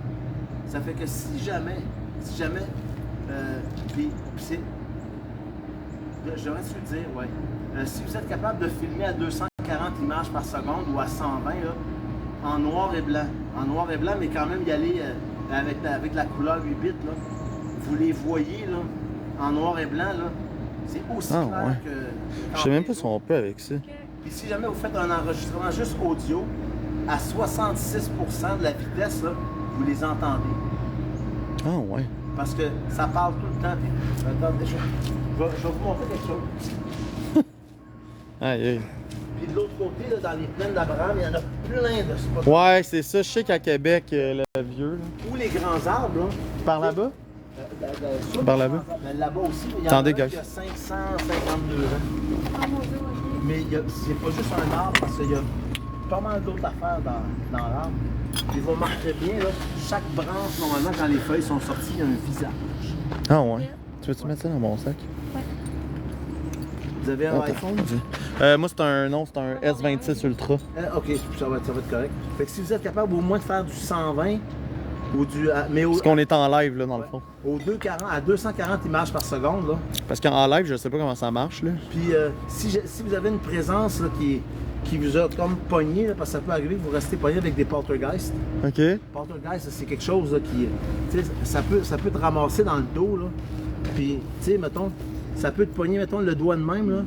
Ça fait que si jamais, puis c'est... J'aurais dû le dire, ouais. Si vous êtes capable de filmer à 240 images par seconde ou à 120, là, en noir et blanc, mais quand même y aller avec la couleur 8 bits, là, vous les voyez là, en noir et blanc, là, c'est aussi clair ouais. que... Je sais même pas si on peut avec ça. Puis si jamais vous faites un enregistrement juste audio, à 66% de la vitesse, là, vous les entendez. Ah ouais. Parce que ça parle tout le temps. Puis, attendez, je vais vous montrer quelque chose. Aïe, aïe. Puis de l'autre côté, là, dans les plaines d'Abraham, il y en a plein de spots. Ouais, c'est ça. Je sais qu'à Québec, le vieux, là. Ou les grands arbres, là. Par là-bas? Sur Par les là-bas? grands arbres. Mais là-bas aussi, il y en Attendez, a un guys. qui a 552 ans. Mais c'est pas juste un arbre, parce qu'il y a pas mal d'autres affaires dans l'arbre. Et vous remarquerez bien, là, chaque branche, normalement, quand les feuilles sont sorties, il y a un visage. Ah ouais. Tu veux-tu mettre ça dans mon sac? Vous avez un iPhone? Moi, c'est un S26 Ultra. Ok, ça va être correct. Fait que si vous êtes capable au moins de faire du 120 ou du. Mais Parce qu'on est en live, là, dans le fond. à 240 images par seconde, là. Parce qu'en live, je sais pas comment ça marche, là. Puis si vous avez une présence là, qui vous a comme pogné, là, parce que ça peut arriver que vous restez pogné avec des poltergeists. OK. Poltergeist, c'est quelque chose là, qui. Tu sais, ça peut te ramasser dans le dos, là. Puis, tu sais, mettons, ça peut te pogner, mettons, le doigt de même, là.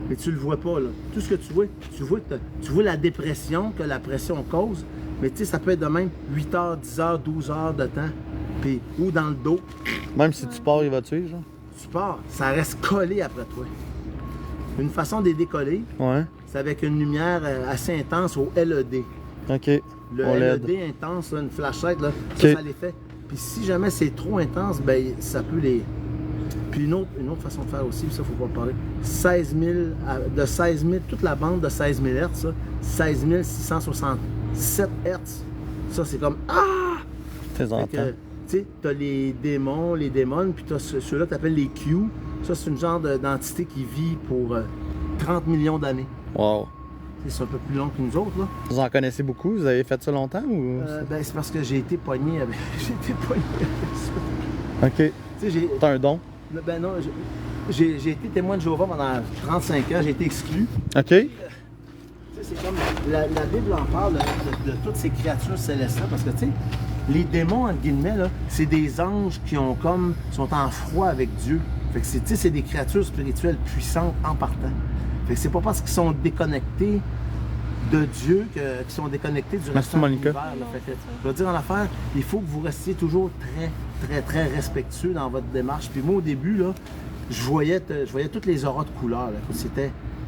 Mais tu le vois pas, là. Tout ce que tu vois la dépression que la pression cause. Mais tu sais, ça peut être de même 8 heures, 10 heures, 12 heures de temps. Puis, ou dans le dos, Même si tu pars, il va te suivre, genre? tu pars, ça reste collé après toi. Une façon de les décoller, Ouais. c'est avec une lumière assez intense au LED. OK. Le On l'aide. LED intense, là, une flashlight, là, ça les fait. Puis si jamais c'est trop intense, ben ça peut les... Puis une autre façon de faire aussi, ça faut pas en parler, 16 000, de 16 000, toute la bande de 16 000 Hz, ça, 16 667 Hz, ça c'est comme ah! Tes Fait entends. que, tu sais, t'as les démons, puis t'as ceux-là que t'appelles les Q. Ça, c'est une genre d'entité qui vit pour 30 millions d'années. Wow. C'est un peu plus long que nous autres, là. Vous en connaissez beaucoup? Vous avez fait ça longtemps ou? Ben, c'est parce que j'ai été pogné avec, ça. OK. Tu sais, j'ai... T'as un don? Ben non, j'ai été témoin de Jéhovah pendant 35 ans, j'ai été exclu. OK. Tu sais, c'est comme la Bible en parle de toutes ces créatures célestes, parce que tu sais, les démons, entre guillemets, là, c'est des anges qui ont sont en froid avec Dieu. Fait que c'est des créatures spirituelles puissantes en partant. Fait que c'est pas parce qu'ils sont déconnectés de Dieu qu'ils sont déconnectés du reste de Monica. l'univers. Là. Fait que, je veux dire, en affaire, il faut que vous restiez toujours très respectueux dans votre démarche. Puis moi, au début, là, je voyais toutes les auras de couleurs.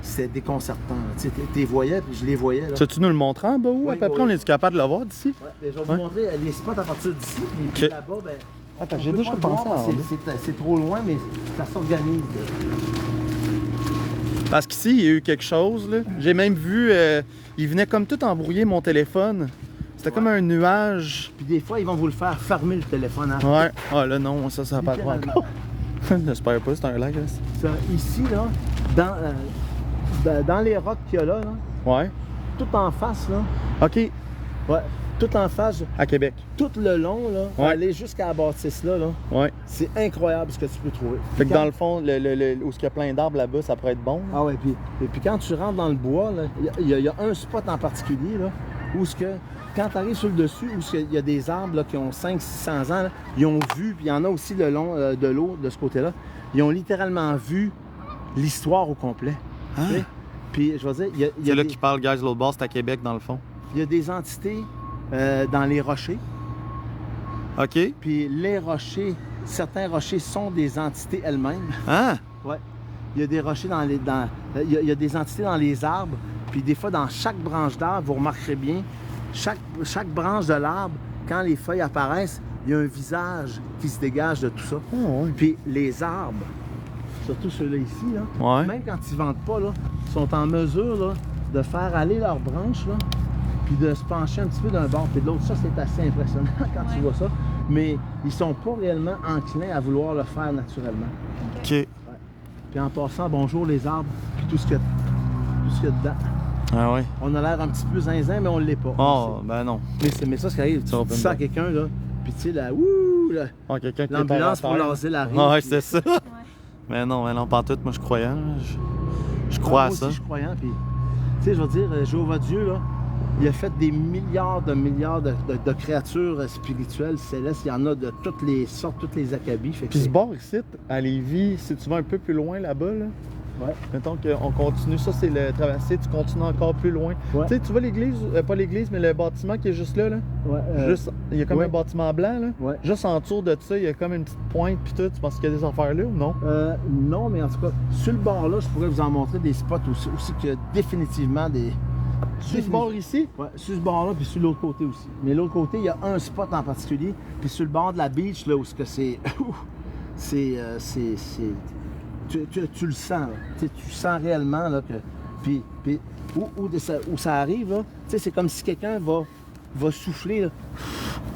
C'était déconcertant. Tu sais, t'es voyais, puis je les voyais. Là. Tu nous le montrer en bas où? Oui, à peu près, oui. on est capable de le voir d'ici? Ouais, ben, je vais vous montrer les spots à partir d'ici. Puis Ok. là-bas, ben, Attends, on j'ai peut déjà pas le pensé voir, à c'est trop loin, mais ça s'organise. Parce qu'ici, il y a eu quelque chose, là. J'ai même vu, il venait comme tout embrouiller mon téléphone. C'était comme un nuage. Puis des fois, ils vont vous le faire fermer le téléphone. Hein? Ouais. Ah là, non, ça va pas trop Littéralement. encore. J'espère pas, c'est un lag, là. Ça, ici, là, dans les rocs qu'il y a là, Ouais. tout en face, là, OK. ouais, tout en face, À Québec. tout le long, là, Ouais. aller jusqu'à la bâtisse là, Ouais. c'est incroyable ce que tu peux trouver. Fait que Quand- dans le fond, où il y a plein d'arbres là-bas, ça pourrait être bon. là. Ah ouais, et puis quand tu rentres dans le bois, là, il y a un spot en particulier, là, où ce que, quand tu arrives sur le dessus, où il y a des arbres là, qui ont 500-600 ans, là, ils ont vu, puis il y en a aussi le long de l'eau, de ce côté-là, ils ont littéralement vu l'histoire au complet. Ah. Tu sais? Puis je veux dire, il y a C'est là des- qui parle, guys, l'autre bord, c'est à Québec, dans le fond. il y a des entités dans les rochers, OK. puis les rochers, certains rochers sont des entités elles-mêmes. Ah! Ouais. Il y a des rochers il y a des entités dans les arbres, puis des fois dans chaque branche d'arbre, vous remarquerez bien, chaque branche de l'arbre, quand les feuilles apparaissent, il y a un visage qui se dégage de tout ça. Oh, ouais. Puis les arbres, surtout ceux-là ici, là, Ouais. même quand ils ne vendent pas, là, sont en mesure là, de faire aller leurs branches, là, puis de se pencher un petit peu d'un bord puis de l'autre. Ça, c'est assez impressionnant quand tu vois ça. Mais ils sont pas réellement enclins à vouloir le faire naturellement. OK. Puis en passant, bonjour les arbres, puis tout ce qu'il y a dedans. Ah ouais. On a l'air un petit peu zinzin, mais on l'est pas. Oh, ben non. Mais ça, ce qui arrive, tu Ça va dis pas ça à me quelqu'un, là, puis tu sais, là, ouh, là, Oh, quelqu'un qui est l'ambulance par pour terre. laser la rive. Ah ouais, puis- c'est ça. Mais non, pas tout. Moi, je suis croyant. Là. Je crois à Moi ça. aussi, je suis croyant, puis, tu sais, je veux dire, Jéhovah Dieu, là, il a fait des milliards de créatures spirituelles, célestes. Il y en a de toutes les sortes, toutes les acabits. Fait que Puis ce c'est- bord ici, à Lévis, si tu vas un peu plus loin là-bas, là, Ouais. mettons qu'on continue, ça c'est le traversé, tu continues encore plus loin. Ouais. Tu sais, tu vois l'église, pas l'église, mais le bâtiment qui est juste là, Ouais, juste, il y a comme ouais. un bâtiment blanc, là. Ouais. Juste en dessous de ça, il y a comme une petite pointe, puis tout. Tu penses qu'il y a des affaires là ou non? Non, mais en tout cas, sur le bord là, je pourrais vous en montrer des spots aussi qu'il y a définitivement des. Sur ce bord ici? Ouais, sur ce bord là, puis sur l'autre côté aussi. Mais l'autre côté, il y a un spot en particulier, puis sur le bord de la beach, là, où ce que c'est. Tu le sens, là. Tu sens réellement là, que. Puis où ça arrive, là, tu sais, c'est comme si quelqu'un va souffler là,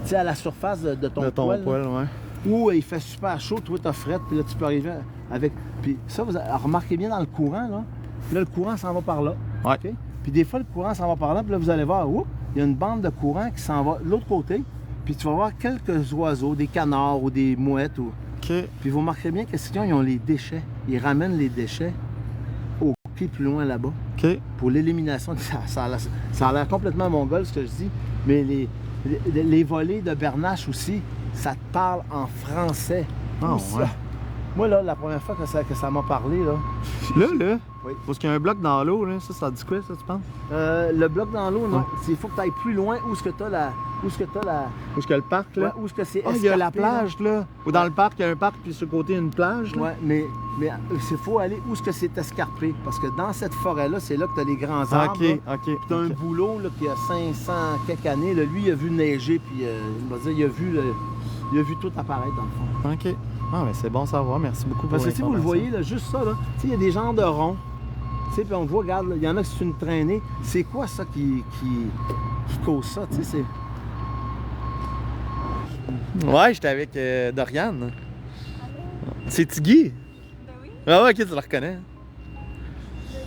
tu sais, à la surface de ton De ton poil. là. poil, ouais. Ou il fait super chaud, toi t'as frette, puis là tu peux arriver avec. Puis ça, remarquez bien dans le courant, là. Là, le courant s'en va par là. Ouais. OK? Puis des fois, le courant s'en va par là, puis là, vous allez voir, oups, il y a une bande de courant qui s'en va de l'autre côté. Puis tu vas voir quelques oiseaux, des canards ou des mouettes. OK. Puis vous remarquerez bien qu'est-ce qu'ils ont? Ils ont les déchets. Ils ramènent les déchets au pied plus loin là-bas. OK. Pour l'élimination. Ça a l'air complètement mongol ce que je dis, mais les volées de Bernache aussi, ça te parle en français. Ah, Aussi. ouais. Moi, là, la première fois que ça m'a parlé, là, Là, Oui. parce qu'il y a un bloc dans l'eau, là. Ça dit quoi, ça, tu penses? le bloc dans l'eau, non. Ouais. Il faut que tu ailles plus loin où est-ce que tu as où est-ce que t'as la... Où est-ce que le parc, là? Ouais, où est-ce que c'est Ah, il y a la escarpé, là. plage, là. Ou dans le parc, il y a un parc, puis sur le côté, il y a une plage, là. Ouais, mais il faut aller où est-ce que c'est escarpé. Parce que dans cette forêt-là, c'est là que tu as les grands Ah, arbres. OK, là. OK. Puis tu as un OK. boulot là, qui a 500 quelques années. Là. Lui, il a vu neiger, puis il m'a dit, il a vu tout apparaître dans le fond. OK. Ah, mais c'est bon à savoir. Merci beaucoup pour Parce que si vous le l'information. voyez, là, juste ça, là, tu sais, il y a des genres de ronds. Tu sais, puis on voit, regarde, là, il y en a qui c'est une traînée. C'est quoi ça qui cause ça? Tu sais, c'est... Ouais, j'étais avec Doriane. C'est Tiggy? Ben oui. Ah ouais, ok, tu le reconnais. Ça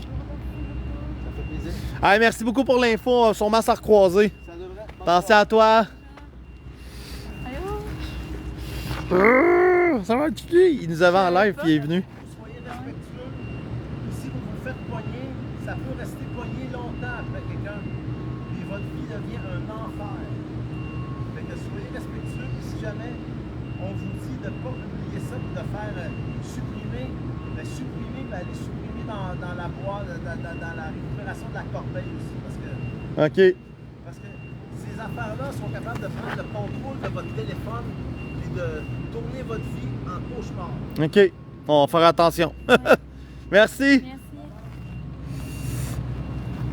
fait plaisir. Ah, merci beaucoup pour l'info. Sûrement s'en recroiser. Ça devrait... Pensez à toi. Allô? Ça va, Tiggy? Il nous avait en live puis il est venu. Soyez respectueux. Si vous vous faites poigner, ça peut rester poigné longtemps après quelqu'un. Et votre vie devient un enfer. Fait que soyez respectueux. Et si jamais on vous dit de ne pas oublier ça, de faire supprimer, allez supprimer dans la boîte, dans la récupération de la corbeille aussi. OK. Parce que ces affaires-là sont capables de prendre le contrôle de votre téléphone et de tourner votre vie en cauchemar. OK. On va faire attention. Merci. Merci.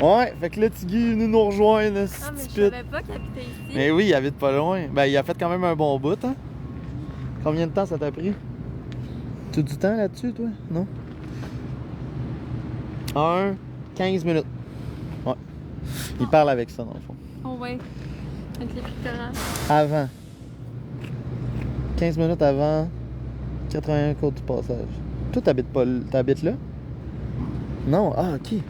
Ouais, fait que là, Tiggy est venu nous rejoindre. Ah, mais je savais pas qu'il habitait ici. Mais oui, il habite pas loin. Ben, il a fait quand même un bon bout, hein? Combien de temps ça t'a pris? Tu as du temps là-dessus, toi? Non? 15 minutes. Ouais. Il parle avec ça, dans le fond. Oh, ouais. Avec les pictorales. Avant. 15 minutes avant 81 Côte du Passage. Toi, t'habites là? Non? Ah, OK.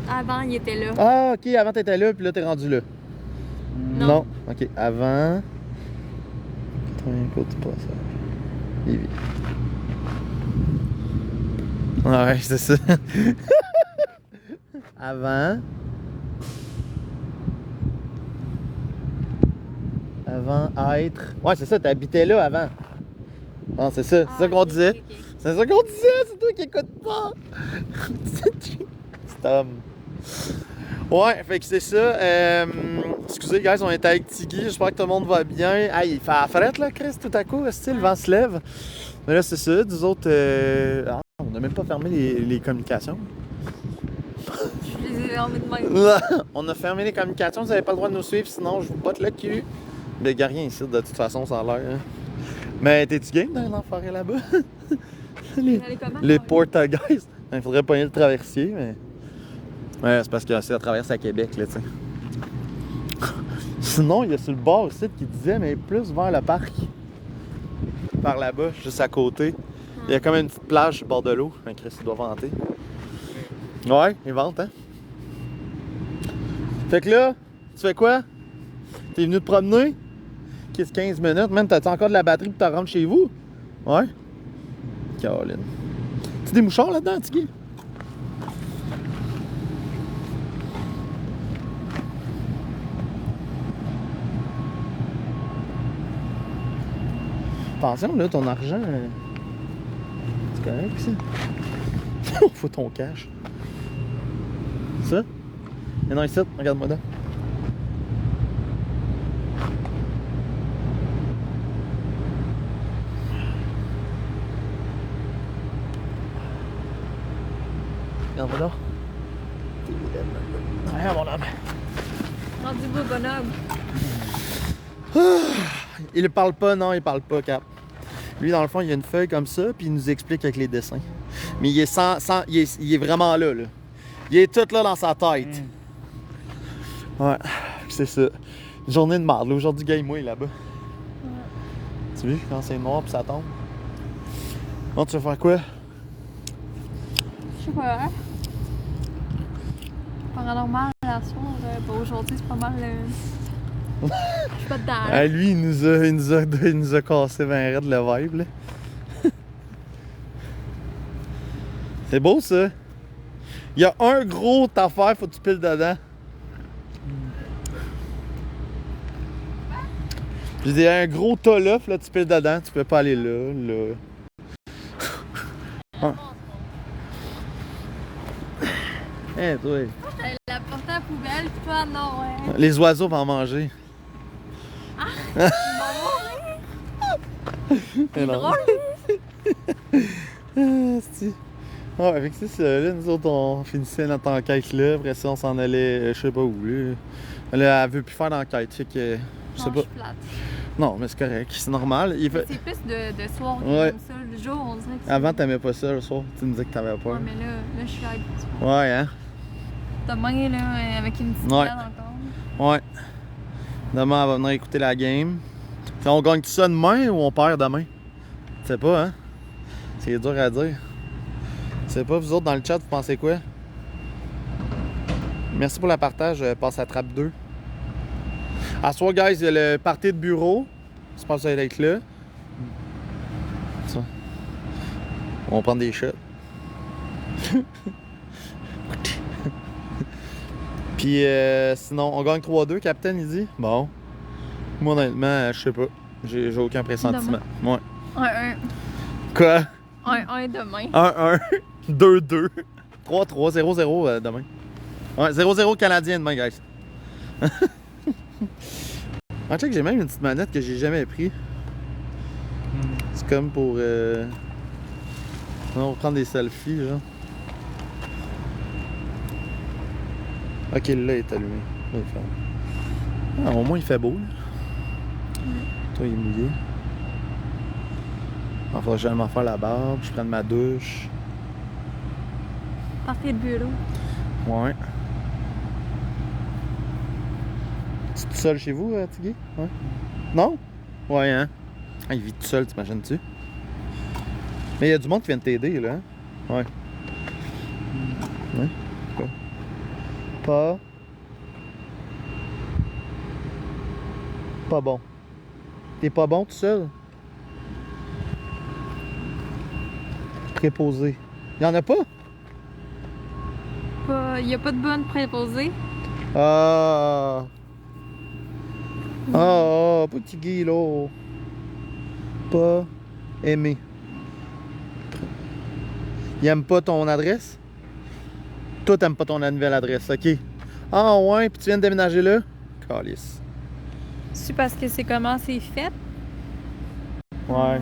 Avant, il était là. Ah, OK. Avant, t'étais là, puis là, t'es rendu là. Non. OK. Avant 81 Côte du Passage. Lévis. Ouais, c'est ça. Avant être... Ouais, c'est ça, t'habitais là avant. Ah, c'est ça, c'est ça qu'on disait. Ok. C'est ça qu'on disait, c'est toi qui écoutes pas. C'est homme. Ouais, fait que c'est ça. Excusez, guys, on est avec Tiggy. J'espère que tout le monde va bien. Hey, il fait la frette, là, Chris, tout à coup. Le vent se lève. Mais là, c'est ça. Nous autres, on n'a même pas fermé les communications. Je les ai en de même. On a fermé les communications. Vous n'avez pas le droit de nous suivre, sinon je vous botte le cul. Mais y'a rien ici, de toute façon, ça a l'air. Hein. Mais t'es-tu game dans l'enfoiré là-bas? Allez, comment? Les Portugais. Il faudrait pogner le traversier, mais. Ouais, c'est parce que c'est la traverse à Québec, là, tu sais. Sinon, il y a sur le bord ici qui disait, mais plus vers le parc. Par là-bas, juste à côté. Il y a comme une petite plage sur le bord de l'eau. Un Christ, il doit vanter. Ouais, il vente, hein? Fait que là, tu fais quoi? T'es venu te promener? Qu'est-ce 15 minutes? Man, t'as-tu encore de la batterie pour te rendre chez vous? Ouais? Caroline. Tu des mouchoirs là-dedans, Tiggy? Attention, là, ton argent. C'est correct, ça? Faut ton cash. Ça? Mais non, ici, regarde-moi là. Regarde-moi là. Regarde mon homme. Rendu beau bonhomme. Il parle pas, non, il parle pas, Cap. Lui, dans le fond, il y a une feuille comme ça, puis il nous explique avec les dessins. Mais il est il est vraiment là, là. Il est tout là dans sa tête. Ouais, c'est ça. Une journée de marde, là. Aujourd'hui, gars, moi, là-bas. Tu vois, quand c'est noir puis ça tombe. Bon, tu vas faire quoi? Je sais pas, hein? Paranormal, la soir, pas aujourd'hui, c'est pas mal. Je suis pas dedans. Ah, lui, il nous a cassé ben raide le vibe, là. C'est beau, ça. Il y a un gros affaire, faut que tu piles dedans. Je dis un gros tas là, puis là, tu piles dedans, tu peux pas aller là, là. Ah. Toi. J'allais la porter à la poubelle, puis toi, non, ouais. Les oiseaux vont en manger. C'est non. drôle. Si. Ouais, avec ça, là, nous autres, on finissait notre enquête là. Après ça, on s'en allait, je sais pas où, là. Là, elle veut plus faire d'enquête, fait que. Je sais Non, pas. je suis plate. Non, mais c'est correct, c'est normal. Il fait... C'est plus de soir que Ouais. comme ça. Le jour, on dirait que c'est... Avant, t'aimais pas ça le soir. Tu me disais que t'avais peur. Ouais, mais là, je suis hype. Ouais, hein? Demain, là, avec une petite Ouais. graine encore. Ouais. Demain, elle va venir écouter la game. T'sais, on gagne ça demain ou on perd demain? Tu sais pas, hein? C'est dur à dire. Je sais pas, vous autres, dans le chat, vous pensez quoi? Merci pour le partage. Passe à trappe 2. À soir, guys, il y a le party de bureau. J'espère que vous allez être là. Ça. On va prendre des shots. Puis sinon, on gagne 3-2, Capitaine, il dit. Bon. Moi, honnêtement, je sais pas. J'ai aucun pressentiment. Ouais. 1-1. Quoi? 1-1 demain. 1-1, 2-2, 3-3, 0-0 demain. Ouais, 0-0 Canadien demain, guys. En check, j'ai même une petite manette que j'ai jamais pris. C'est comme pour... On va prendre des selfies, genre. Ok, là, il est allumé. Là, il fait... Ah, au moins, il fait beau, là. Toi, il est mouillé. Il faudra que j'aille m'en faire la barbe, je prenne ma douche. Partie de bureau. Ouais. Tu es tout seul chez vous, Tiggy? Ouais. Non? Ouais, hein? Ah, il vit tout seul, t'imagines-tu? Mais il y a du monde qui vient de t'aider, là. Hein? Ouais. Ouais. Quoi? Pas. Pas bon. T'es pas bon tout seul? Préposé. Il y en a pas? Il n'y a pas de bonne préposée. Ah. Ah, petit Guy, là. Pas aimé. Il aime pas ton adresse? Toi, t'aimes pas ton nouvelle adresse, ok. Ah ouais, puis tu viens de déménager là? Calice. C'est parce que c'est comment c'est fait. Ouais.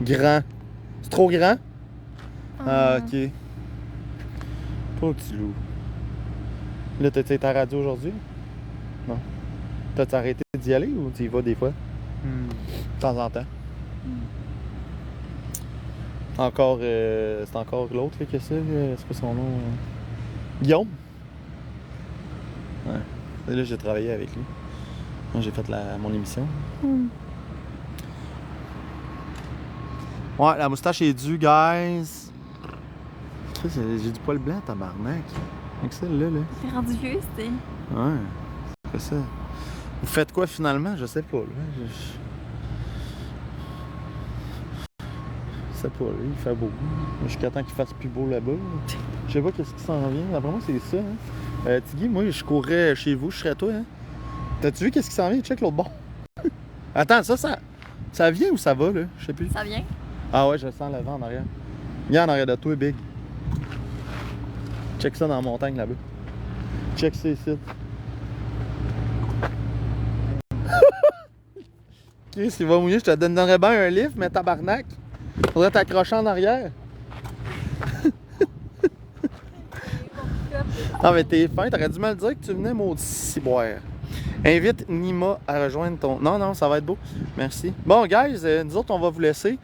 Grand. C'est trop grand? Ah, ok. Pas petit loup. Là, t'as été à la radio aujourd'hui? Non. T'as-tu arrêté d'y aller ou tu y vas des fois? De temps en temps. Encore, c'est encore l'autre là, que c'est quoi son nom? Guillaume? Ouais. Et là, j'ai travaillé avec lui. Moi, j'ai fait mon émission. Ouais, la moustache est due, guys. J'ai du poil blanc, tabarnak. Avec celle-là, là. C'est rendu vieux, c'est. Ouais. C'est ça. Vous faites quoi finalement? Je sais pas, là. Je sais pas, là. Il fait beau. Jusqu'à temps qu'il fasse plus beau là-bas. Je sais pas qu'est-ce qui s'en vient. D'après moi, c'est ça, hein. Tiggy, moi, je courrais chez vous, je serais toi, hein. T'as-tu vu qu'est-ce qui s'en vient? Check l'autre bord. Attends, ça vient ou ça va, là? Je sais plus. Ça vient? Ah ouais, je sens le vent en arrière. Viens en arrière de toi, Big. Check ça dans la montagne là-bas. Check ça ici. Ok, s'il va mouiller, je te donnerais bien un lift, mais tabarnak. Faudrait t'accrocher en arrière. Ah, mais t'es fin, t'aurais dû me le dire que tu venais, maudit ciboire. Invite Nima à rejoindre ton... Non, ça va être beau. Merci. Bon, guys, nous autres, on va vous laisser.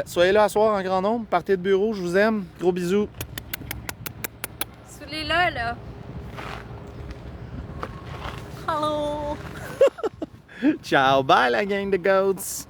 Soyez là à soir en grand nombre. Partez de bureau, je vous aime. Gros bisous. Soulez-le, là. Hello. Ciao, bye la gang de goats.